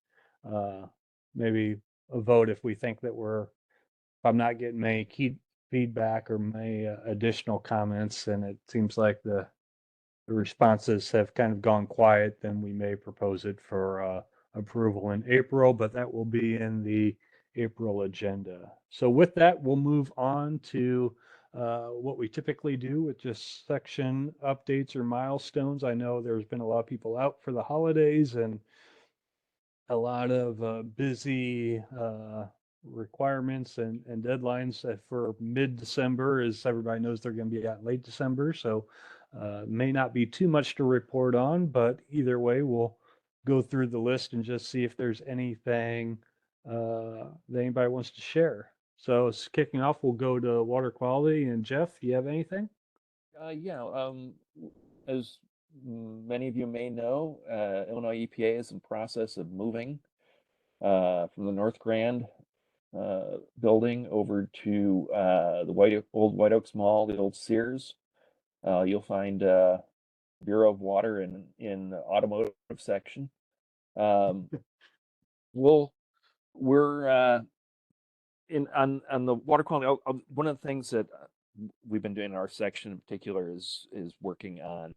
maybe a vote if we think that if I'm not getting many key feedback or many additional comments, and it seems like the responses have kind of gone quiet, then we may propose it for approval in April, but that will be in the April agenda. So with that, we'll move on to what we typically do with just section updates or milestones. I know there's been a lot of people out for the holidays and a lot of busy requirements and deadlines for mid-December, as everybody knows they're going to be out in late December. So may not be too much to report on, but either way, we'll go through the list and just see if there's anything that anybody wants to share. So kicking off, we'll go to water quality. And Jeff, you have anything? As many of you may know, Illinois EPA is in process of moving from the North Grand building over to the old White Oaks Mall, the old Sears. You'll find Bureau of Water in the automotive section. We're on the water quality. One of the things that we've been doing in our section in particular is working on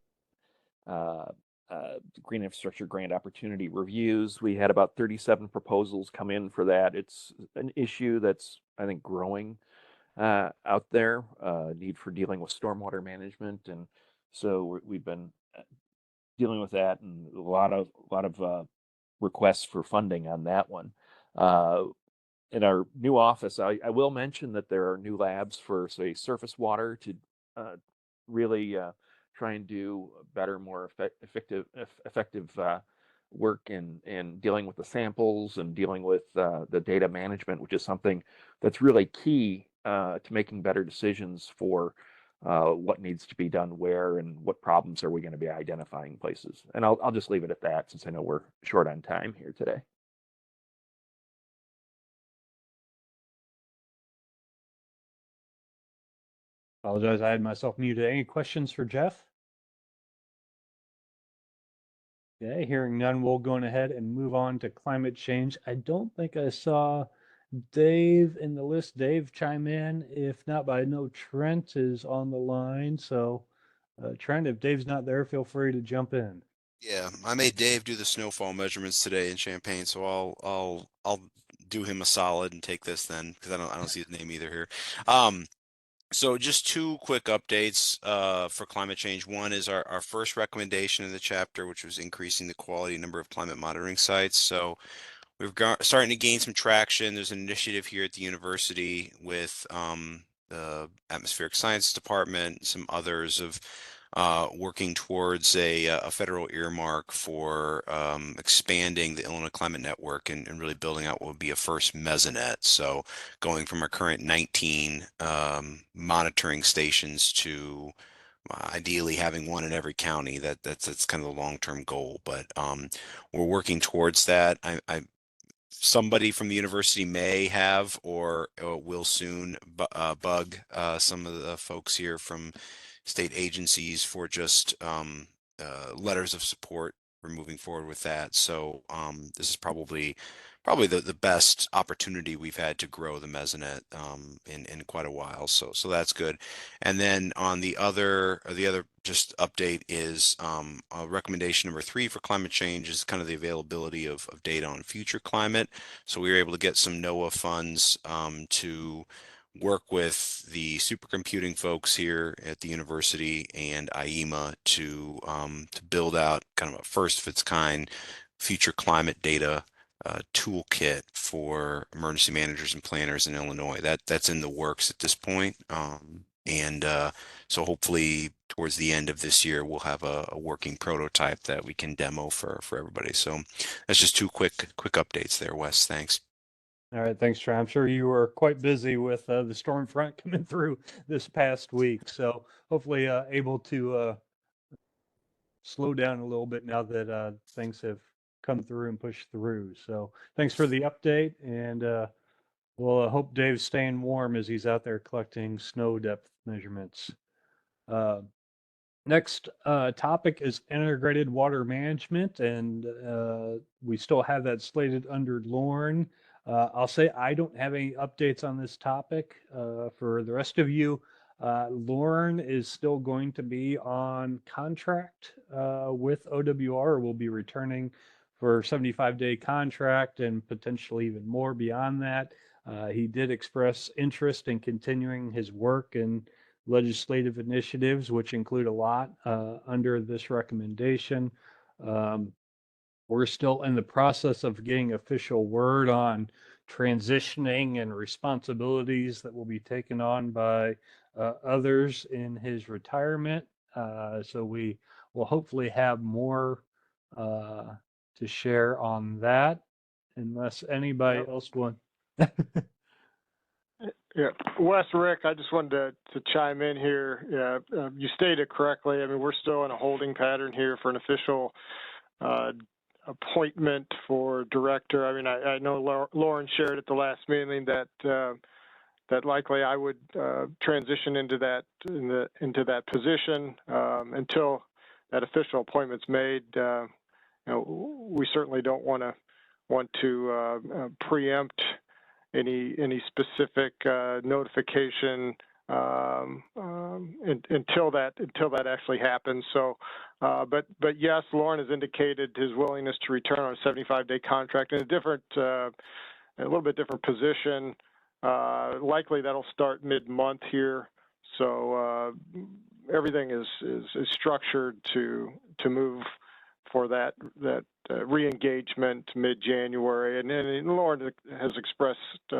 green infrastructure grant opportunity reviews. We had about 37 proposals come in for that. It's an issue that's, I think, growing out there, need for dealing with stormwater management. And so we've been dealing with that, and a lot of requests for funding on that one. In our new office, I will mention that there are new labs for, say, surface water to really try and do better, more effective work in dealing with the samples and dealing with the data management, which is something that's really key to making better decisions for what needs to be done where and what problems are we going to be identifying places. And I'll just leave it at that, since I know we're short on time here today. Apologize, I had myself muted. Any questions for Jeff? Okay, hearing none, we'll go ahead and move on to climate change. I don't think I saw Dave in the list. Dave, chime in. If not, but I know Trent is on the line. So Trent, if Dave's not there, feel free to jump in. Yeah, I made Dave do the snowfall measurements today in Champaign, so I'll do him a solid and take this then, because I don't see his name either here. So just two quick updates for climate change. One is our first recommendation in the chapter, which was increasing the quality number of climate monitoring sites. So we've starting to gain some traction. There's an initiative here at the university with the Atmospheric Science Department, some others of working towards a federal earmark for expanding the Illinois Climate Network and really building out what would be a first mesonet. So going from our current 19 monitoring stations to ideally having one in every county. That's kind of the long-term goal, but we're working towards that. Somebody from the university may have or will soon bug some of the folks here from state agencies for just letters of support for moving forward with that. So this is probably probably the best opportunity we've had to grow the Mesonet in quite a while. So that's good. And then on the other just update is recommendation number 3 for climate change is kind of the availability of data on future climate. So we were able to get some NOAA funds to work with the supercomputing folks here at the university and IEMA to build out kind of a first of its kind future climate data toolkit for emergency managers and planners in Illinois. That's in the works at this point. So hopefully towards the end of this year, we'll have a working prototype that we can demo for everybody. So that's just 2 quick updates there, Wes. Thanks. All right, thanks, Trey. I'm sure you were quite busy with the storm front coming through this past week. So hopefully able to slow down a little bit now that things have come through and pushed through. So thanks for the update, and we'll hope Dave's staying warm as he's out there collecting snow depth measurements. Next topic is integrated water management, and we still have that slated under Lauren. I'll say I don't have any updates on this topic. For the rest of you, Lauren is still going to be on contract with OWR. Will be returning for a 75-day contract and potentially even more beyond that. He did express interest in continuing his work and legislative initiatives, which include a lot under this recommendation. We're still in the process of getting official word on transitioning and responsibilities that will be taken on by others in his retirement. So we will hopefully have more to share on that, unless anybody else wants. Yeah, Wes, Rick, I just wanted to chime in here. Yeah, you stated correctly. I mean, we're still in a holding pattern here for an official appointment for director. I mean, I know Lauren shared at the last meeting that likely I would transition into that position until that official appointment's made. We certainly don't want to preempt any specific notification until that actually happens. So, but yes, Lauren has indicated his willingness to return on a 75-day contract in a little bit different position. Likely that'll start mid-month here. So everything is structured to move for that re-engagement mid-January, and then Lauren has expressed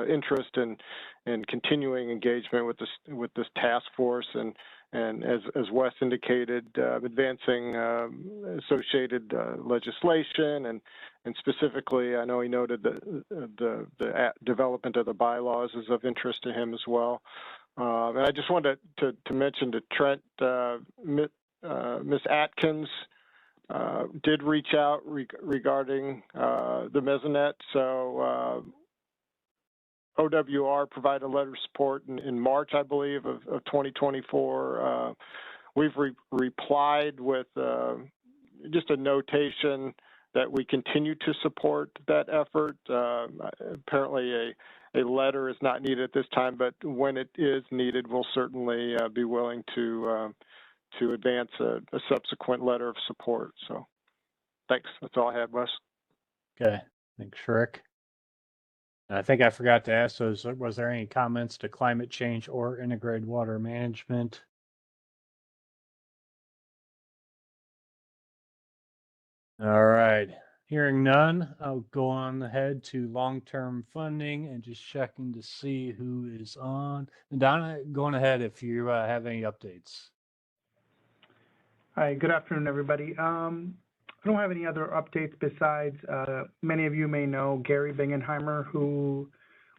interest in continuing engagement with this task force, and as Wes indicated, advancing associated legislation, and specifically, I know he noted the development of the bylaws is of interest to him as well. And I just wanted to mention to Trent, Ms. Atkins did reach out regarding the Mesonet. So OWR provided a letter of support in March, I believe, of 2024. We've replied with just a notation that we continue to support that effort. Apparently a letter is not needed at this time, but when it is needed, we'll certainly be willing to advance a subsequent letter of support. So thanks. That's all I had, Wes. Okay. Thanks, Rick. I think I forgot to ask those. Was there any comments to climate change or integrated water management? All right. Hearing none, I'll go on ahead to long-term funding and just checking to see who is on. And Donna, going ahead if you have any updates. Hi, good afternoon, everybody. I don't have any other updates besides many of you may know Gary Bingenheimer, who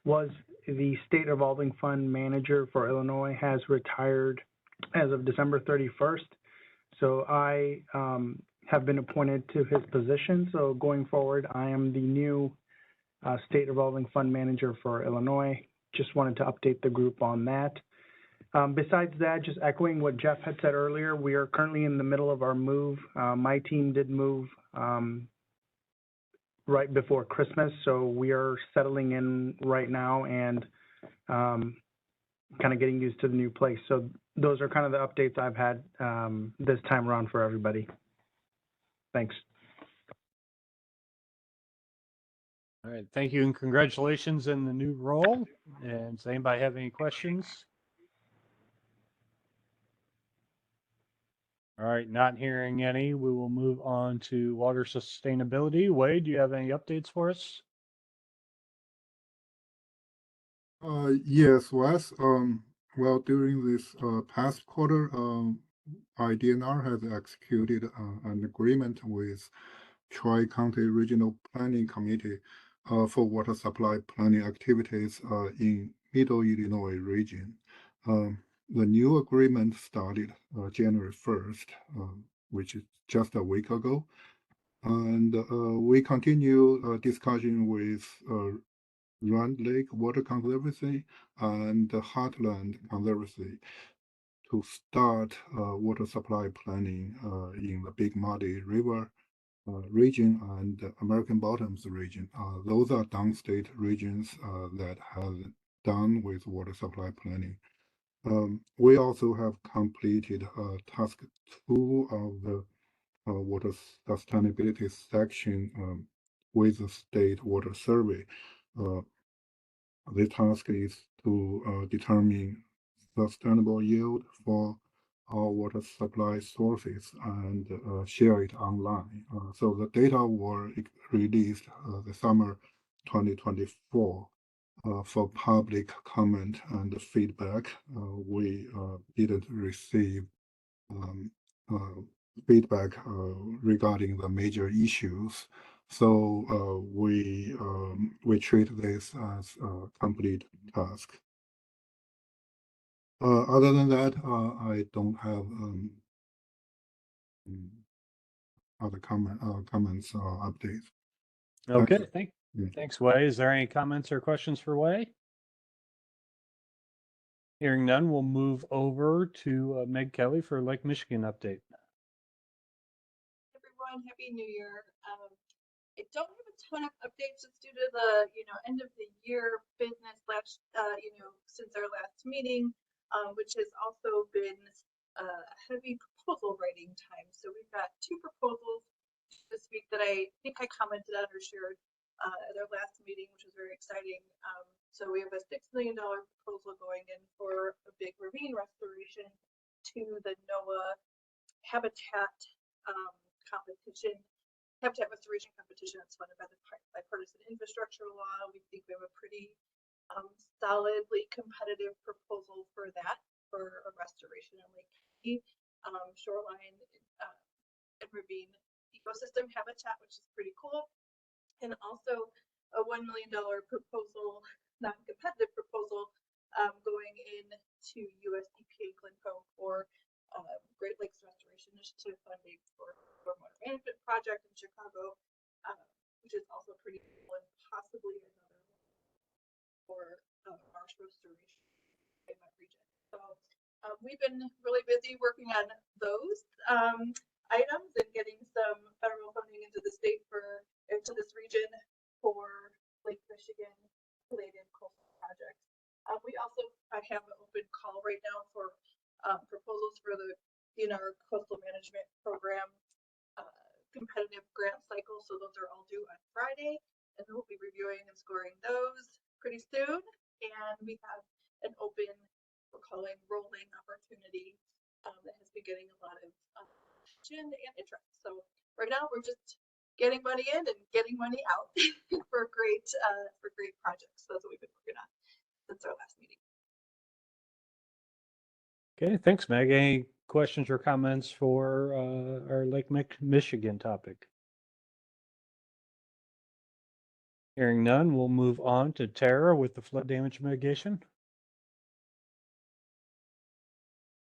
was the State Revolving Fund Manager for Illinois, has retired as of December 31st. So I have been appointed to his position. So going forward, I am the new State Revolving Fund Manager for Illinois. Just wanted to update the group on that. Besides that, just echoing what Jeff had said earlier, we are currently in the middle of our move. My team did move right before Christmas, so we are settling in right now and kind of getting used to the new place. So those are kind of the updates I've had this time around for everybody. Thanks. All right, thank you and congratulations in the new role. And does anybody have any questions? All right, not hearing any, we will move on to water sustainability. Wade, do you have any updates for us? Yes, Wes. Well, during this past quarter, IDNR has executed an agreement with Tri-County Regional Planning Committee for water supply planning activities in Middle Illinois region. The new agreement started January 1st, which is just a week ago. And we continue discussion with Rand Lake Water Conservancy and Heartland Conservancy to start water supply planning in the Big Muddy River region and American Bottoms region. Those are downstate regions that have done with water supply planning. We also have completed task 2 of the water sustainability section with the state water survey. The task is to determine sustainable yield for our water supply sources and share it online. So the data were released the summer 2024 for public comment and feedback. We didn't receive feedback regarding the major issues. So we treat this as a complete task. Other than that, I don't have other comments or updates. Okay, Yeah. thanks, Wei. Is there any comments or questions for Wei? Hearing none, we'll move over to Meg Kelly for Lake Michigan update. Everyone, Happy New Year. I don't have a ton of updates just due to the end of the year business last since our last meeting, which has also been a heavy proposal writing time. So we've got 2 proposals this week that I think I commented on or shared at our last meeting, which was very exciting. So we have a $6 million proposal going in for a big ravine restoration to the NOAA habitat competition, habitat restoration competition that's funded by the bipartisan infrastructure law. We think we have a pretty solidly competitive proposal for that, for a restoration in Lake County, shoreline and ravine ecosystem habitat, which is pretty cool. And also a $1 million proposal, non-competitive proposal, going in to US EPA Glencoe for Great Lakes Restoration Initiative funding for stormwater management project in Chicago, which is also pretty cool, and possibly another for marsh restoration in that region. So we've been really busy working on those items and getting some federal funding into the state into this region for Lake Michigan related coastal projects. We also have an open call right now for proposals for the DNR Coastal Management Program competitive grant cycle. So those are all due on Friday, and we'll be reviewing and scoring those pretty soon. And we have an open, we're calling rolling opportunity that has been getting a lot of attention and interest. So right now we're just getting money in and getting money out for great projects. So that's what we've been working on since our last meeting. Okay, thanks, Meg. Any questions or comments for our Lake Michigan topic? Hearing none, we'll move on to Tara with the flood damage mitigation.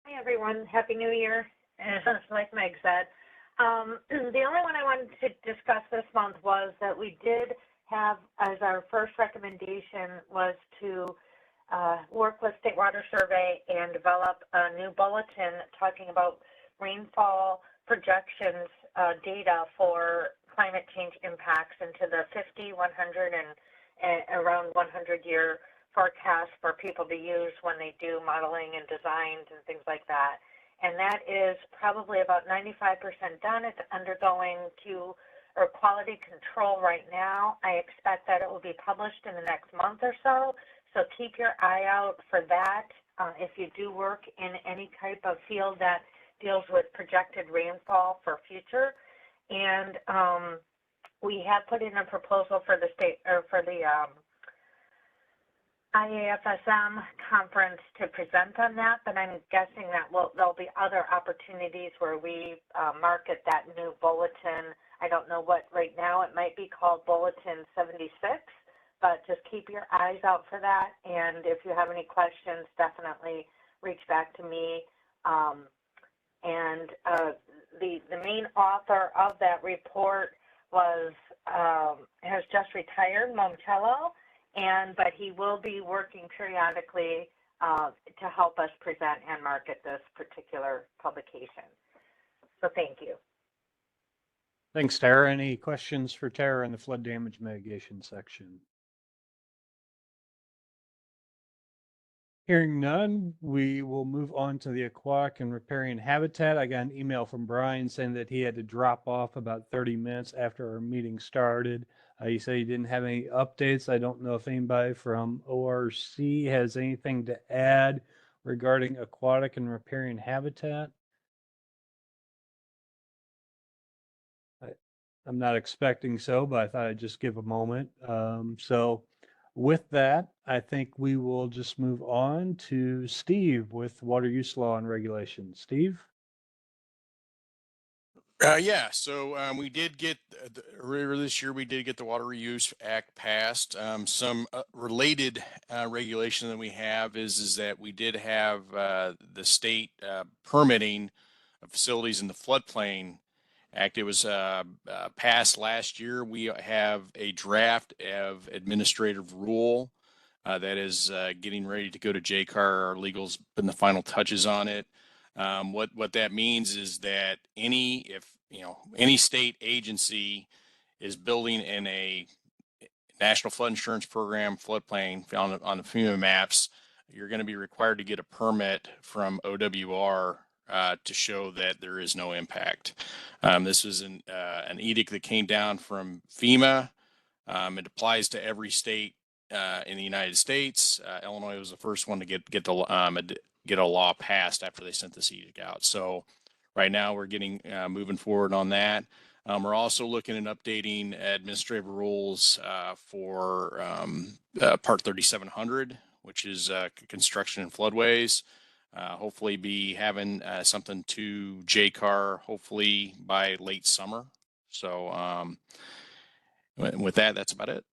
Hi, everyone. Happy New Year. And like Meg said, the only one I wanted to discuss this month was that we did have, as our first recommendation, was to work with State Water Survey and develop a new bulletin talking about rainfall projections data for climate change impacts into the 50, 100, and around 100-year forecast for people to use when they do modeling and designs and things like that. And that is probably about 95% done. It's undergoing quality control right now. I expect that it will be published in the next month or so. So keep your eye out for that. If you do work in any type of field that deals with projected rainfall for future. And we have put in a proposal for the state, or for the IAFSM conference to present on that, but I'm guessing that there'll be other opportunities where we market that new bulletin. I don't know what right now, it might be called Bulletin 76, but just keep your eyes out for that. And if you have any questions, definitely reach back to me. The main author of that report has just retired, Montello, but he will be working periodically to help us present and market this particular publication. So thank you. Thanks, Tara. Any questions for Tara in the flood damage mitigation section? Hearing none, we will move on to the aquatic and riparian habitat. I got an email from Brian saying that he had to drop off about 30 minutes after our meeting started. He said he didn't have any updates. I don't know if anybody from ORC has anything to add regarding aquatic and riparian habitat. I'm not expecting so, but I thought I'd just give a moment. So with that, I think we will just move on to Steve with water use law and regulations. Steve? Yeah, so we did get earlier this year. We did get the Water Reuse Act passed. Some related regulation that we have is that we did have the state permitting of facilities in the floodplain Act. It was passed last year. We have a draft of administrative rule that is getting ready to go to JCAR. Our legal's putting the final touches on it. What that means is that any state agency is building in a National Flood Insurance Program floodplain found on the FEMA maps, you're going to be required to get a permit from OWR to show that there is no impact. This is an edict that came down from FEMA. It applies to every state in the United States. Illinois was the first one to get a law passed after they sent this edict out. So right now we're getting moving forward on that. We're also looking at updating administrative rules for Part 3700, which is construction and floodways. Hopefully be having something to JCAR hopefully by late summer. So with that, that's about it.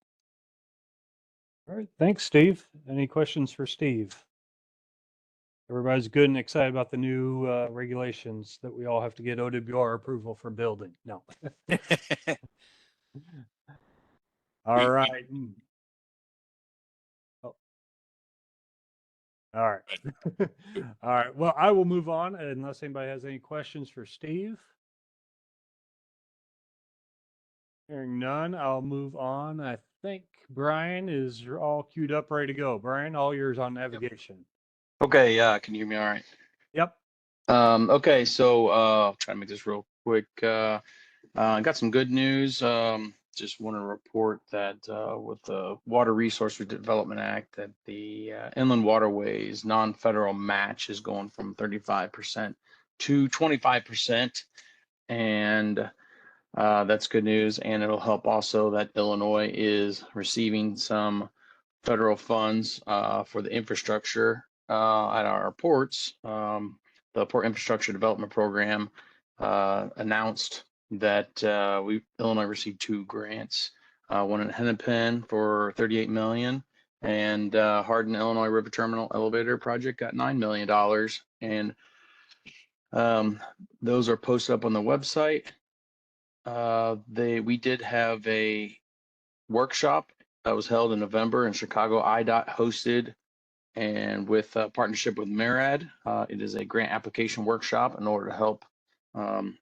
All right, thanks, Steve. Any questions for Steve? Everybody's good and excited about the new regulations that we all have to get OWR approval for building. No. All right. Oh. All right. All right. Well, I will move on unless anybody has any questions for Steve. Hearing none, I'll move on. I think Brian is all queued up, ready to go. Brian, all yours on navigation. Okay, yeah, can you hear me all right? Yep. Okay, so I'll try to make this real quick. I got some good news. Just want to report that with the Water Resource Development Act, that the inland waterways non-federal match is going from 35% to 25%, and that's good news. And it'll help also that Illinois is receiving some federal funds for the infrastructure at our ports. The Port Infrastructure Development Program announced that Illinois received 2 grants, one in Hennepin for $38 million, and Hardin, Illinois River Terminal Elevator Project got $9 million. And those are posted up on the website. We did have a workshop that was held in November in Chicago. IDOT hosted, and with a partnership with MARAD, it is a grant application workshop in order to help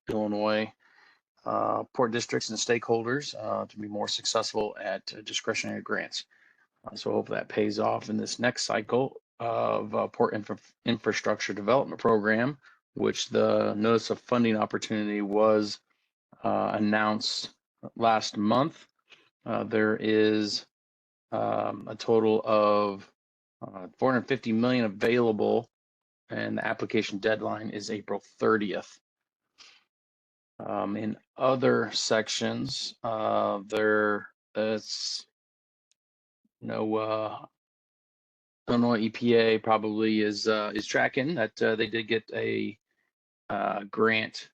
Illinois port districts and stakeholders to be more successful at discretionary grants. So hopefully that pays off in this next cycle of port infrastructure development program, which the notice of funding opportunity was announced last month. There is a total of $450 million available, and the application deadline is April 30th. In other sections, there is no Illinois EPA probably is tracking that they did get a grant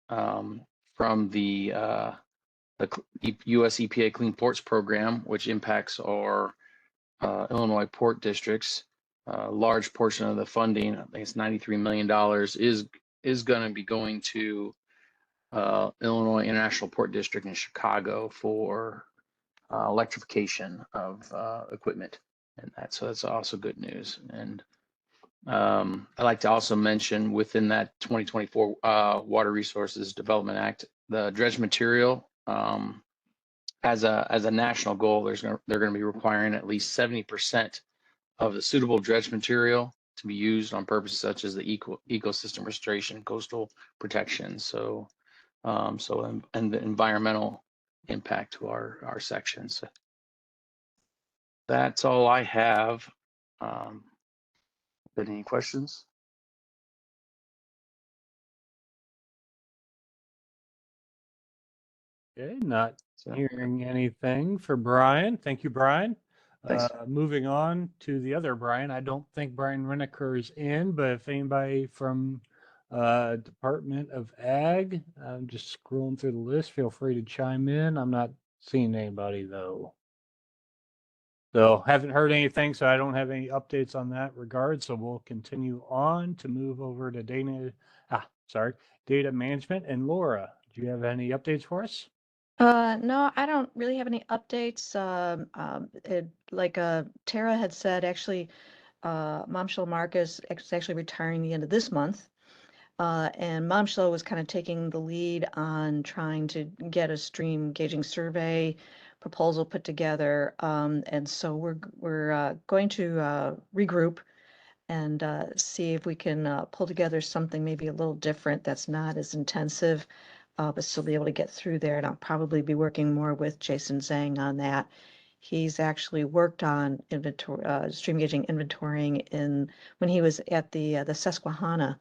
from the US EPA Clean Ports Program, which impacts our Illinois port districts. A large portion of the funding, I think it's $93 million, is going to be going to Illinois International Port District in Chicago for electrification of equipment, and that's also good news. And I'd like to also mention within that 2024 Water Resources Development Act, the dredge material as a national goal, they're going to be requiring at least 70% of the suitable dredge material to be used on purposes such as the ecosystem restoration, coastal protection. So and the environmental impact to our sections. That's all I have. Any questions? Okay, not hearing anything for Brian. Thank you, Brian. Thanks. Moving on to the other Brian. I don't think Brian Renaker is in, but if anybody from Department of Ag, I'm just scrolling through the list, feel free to chime in. I'm not seeing anybody though. So haven't heard anything, so I don't have any updates on that regard. So we'll continue on to move over to data management. And Laura, do you have any updates for us? No, I don't really have any updates. Like Tara had said, actually, Momshell Marcus is actually retiring the end of this month. And Momshell was kind of taking the lead on trying to get a stream gauging survey proposal put together. And so we're going to regroup and see if we can pull together something maybe a little different that's not as intensive, but still be able to get through there. And I'll probably be working more with Jason Zhang on that. He's actually worked on inventory, stream gauging inventorying when he was at the Susquehanna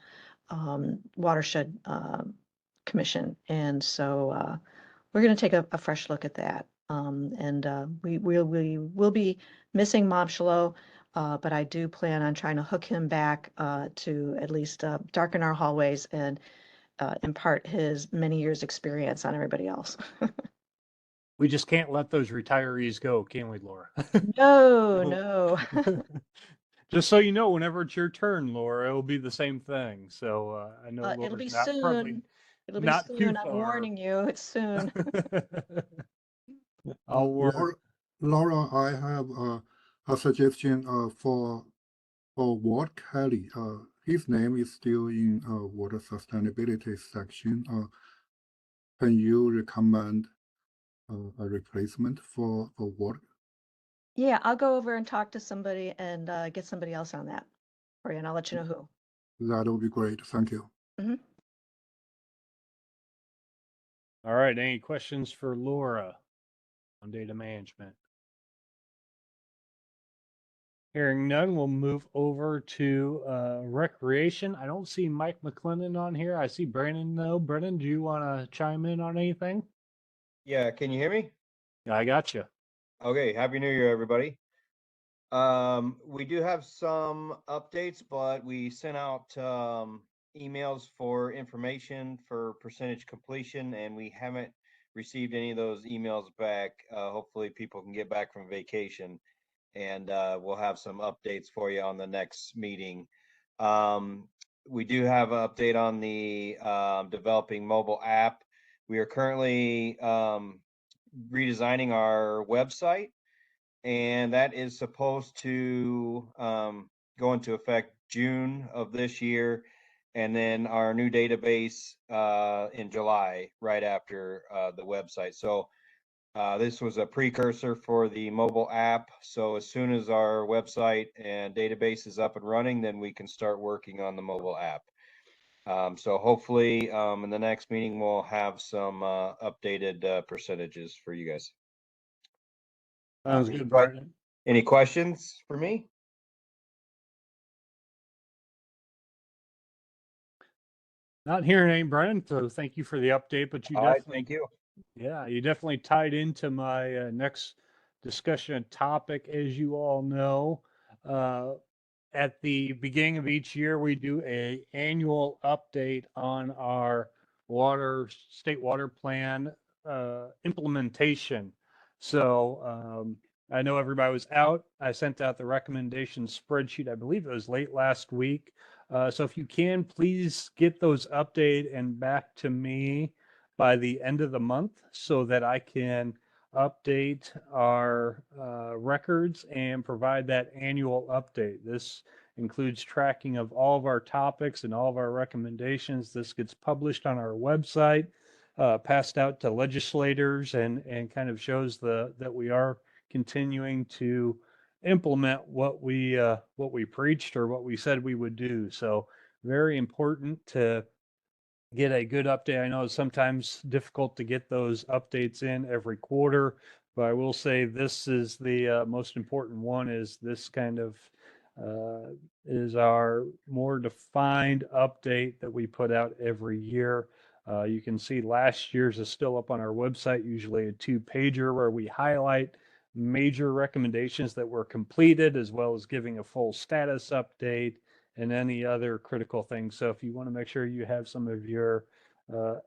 Watershed Commission. And so we're going to take a fresh look at that. We will be missing Momshell, but I do plan on trying to hook him back to at least darken our hallways and impart his many years experience on everybody else. We just can't let those retirees go, can we, Laura? No. Just so you know, whenever it's your turn, Laura, it'll be the same thing. So I know It'll be Laura's soon. It'll be not soon. too I'm far. warning you. It's soon. I'll work. Laura, I have a suggestion for Walt Kelly. His name is still in water sustainability section. Can you recommend a replacement for Walt? Yeah, I'll go over and talk to somebody and get somebody else on that for you, and I'll let you know who. That would be great. Thank you. Mm-hmm. All right. Any questions for Laura on data management? Hearing none, we'll move over to recreation. I don't see Mike McLennan on here. I see Brandon though. Brennan, do you want to chime in on anything? Yeah, can you hear me? I got you. Okay, Happy New Year, everybody. We do have some updates, but we sent out emails for information for percentage completion, and we haven't received any of those emails back. Hopefully people can get back from vacation, and we'll have some updates for you on the next meeting. We do have an update on the developing mobile app. We are currently redesigning our website, and that is supposed to go into effect June of this year. and then our new database in July, right after the website. So this was a precursor for the mobile app. So as soon as our website and database is up and running, then we can start working on the mobile app. So hopefully in the next meeting, we'll have some updated percentages for you guys. Sounds good, Brendan. Any questions for me? Not hearing any, Brendan, so thank you for the update, but you All right, definitely, thank you. yeah, you definitely tied into my next discussion topic. As you all know, at the beginning of each year, we do a annual update on our state water plan implementation. So I know everybody was out. I sent out the recommendation spreadsheet. I believe it was late last week. So if you can, please get those updated and back to me by the end of the month so that I can update our records and provide that annual update. This includes tracking of all of our topics and all of our recommendations. This gets published on our website, passed out to legislators, and kind of shows that we are continuing to implement what we preached or what we said we would do. So very important to get a good update. I know it's sometimes difficult to get those updates in every quarter, but I will say this is the most important one. Is this kind of is our more defined update that we put out every year. You can see last year's is still up on our website, usually a 2-pager where we highlight major recommendations that were completed, as well as giving a full status update and any other critical things. So if you want to make sure you have some of your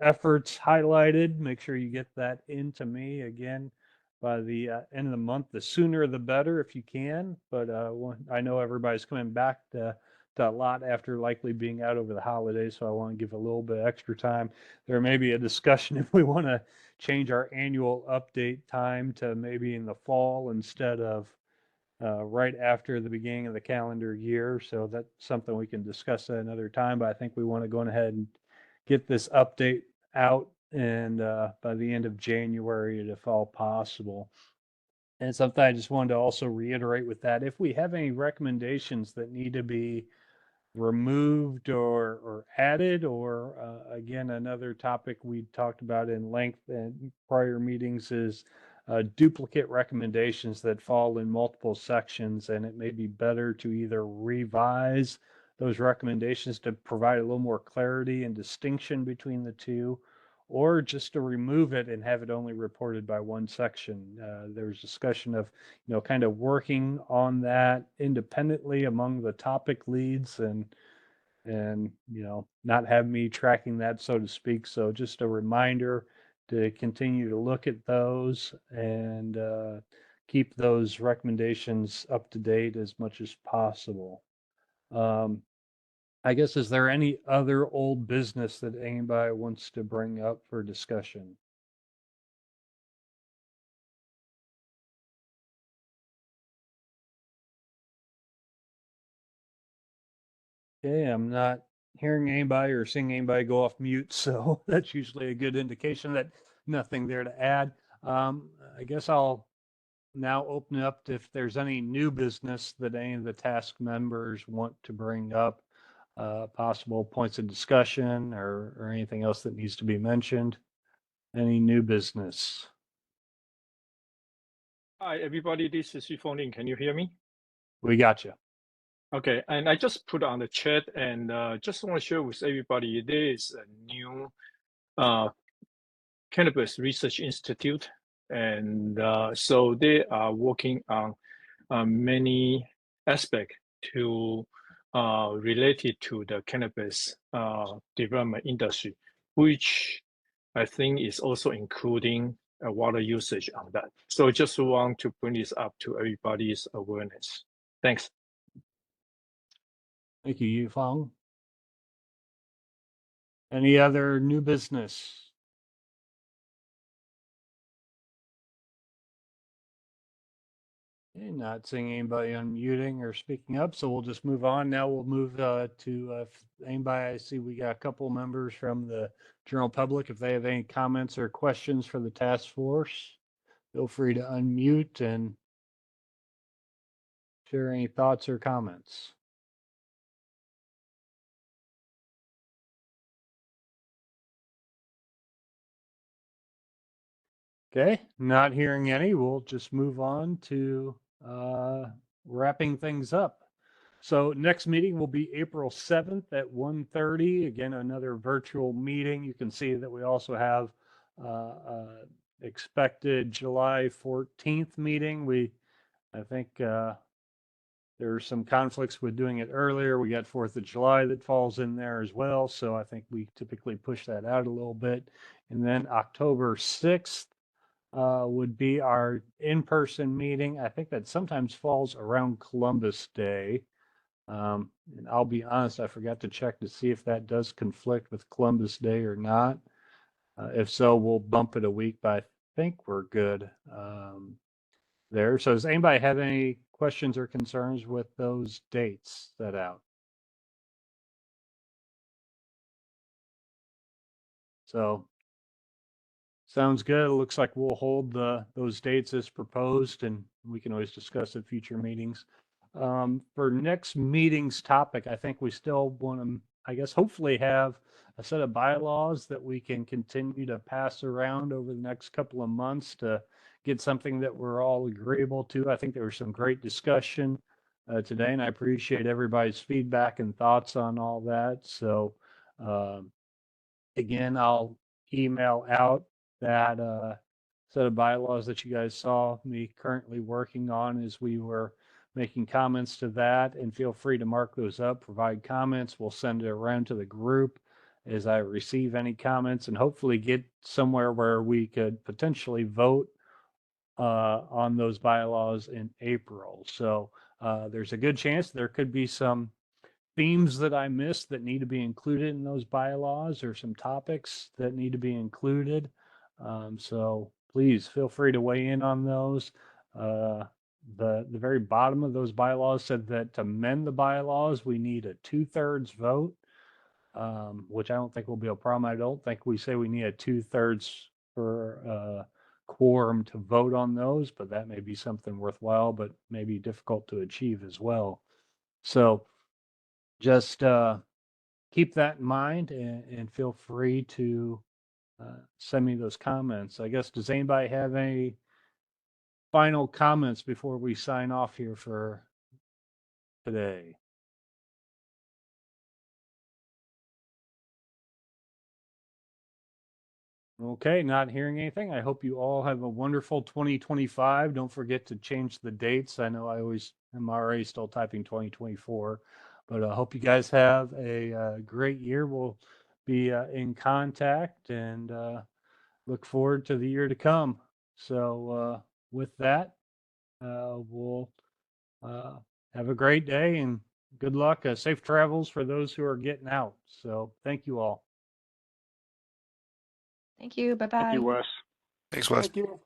efforts highlighted, make sure you get that into me again by the end of the month. The sooner the better if you can. But I know everybody's coming back to a lot after likely being out over the holidays, so I want to give a little bit extra time. There may be a discussion if we want to change our annual update time to maybe in the fall instead of right after the beginning of the calendar year. So that's something we can discuss at another time. But I think we want to go ahead and get this update out and by the end of January, if all possible. And something I just wanted to also reiterate with that, if we have any recommendations that need to be removed or added, or again, another topic we talked about in length in prior meetings is duplicate recommendations that fall in multiple sections, and it may be better to either revise those recommendations to provide a little more clarity and distinction between the two, or just to remove it and have it only reported by one section. There's discussion of, kind of working on that independently among the topic leads and not have me tracking that, so to speak. So just a reminder to continue to look at those and keep those recommendations up to date as much as possible. I guess, is there any other old business that anybody wants to bring up for discussion? Okay, I'm not hearing anybody or seeing anybody go off mute, so that's usually a good indication that nothing there to add. I guess I'll now open it up to if there's any new business that any of the task members want to bring up, possible points of discussion or anything else that needs to be mentioned. Any new business? Hi, everybody. This is Yifeng. Can you hear me? We got you. Okay, and I just put on the chat and just want to share with everybody, there is a new Cannabis Research Institute, and so they are working on many aspects to related to the cannabis development industry, which I think is also including water usage on that. So just want to bring this up to everybody's awareness. Thanks. Thank you, Yifeng. Any other new business? Okay, not seeing anybody unmuting or speaking up, so we'll just move on. Now we'll move to if anybody, I see we got a couple members from the general public. If they have any comments or questions for the task force, feel free to unmute and share any thoughts or comments. Okay, not hearing any, we'll just move on to wrapping things up. So next meeting will be April 7th at 1:30. Again, another virtual meeting. You can see that we also have expected July 14th meeting. I think there are some conflicts with doing it earlier. We got 4th of July that falls in there as well. So I think we typically push that out a little bit. And then October 6th would be our in-person meeting. I think that sometimes falls around Columbus Day. And I'll be honest, I forgot to check to see if that does conflict with Columbus Day or not. If so, we'll bump it a week, but I think we're good there. So does anybody have any questions or concerns with those dates set out? So sounds good. It looks like we'll hold those dates as proposed, and we can always discuss at future meetings. For next meeting's topic, I think we still want to, I guess, hopefully have a set of bylaws that we can continue to pass around over the next couple of months to get something that we're all agreeable to. I think there was some great discussion today, and I appreciate everybody's feedback and thoughts on all that. So again, I'll email out that set of bylaws that you guys saw me currently working on as we were making comments to that, and feel free to mark those up, provide comments. We'll send it around to the group as I receive any comments, and hopefully get somewhere where we could potentially vote on those bylaws in April. So there's a good chance there could be some themes that I missed that need to be included in those bylaws, or some topics that need to be included. So please feel free to weigh in on those. The very bottom of those bylaws said that to amend the bylaws, we need a 2/3 vote, which I don't think will be a problem. I don't think we say we need a 2/3 for quorum to vote on those, but that may be something worthwhile, but maybe difficult to achieve as well. So just keep that in mind, and feel free to send me those comments. I guess, does anybody have any final comments before we sign off here for today? Okay, not hearing anything. I hope you all have a wonderful 2025. Don't forget to change the dates. I know I always am already still typing 2024, but I hope you guys have a great year. We'll be in contact, and look forward to the year to come. So with that, we'll have a great day and good luck. Safe travels for those who are getting out. So thank you all. Thank you. Bye-bye. Thank you, Wes. Thanks, Wes. Thank you.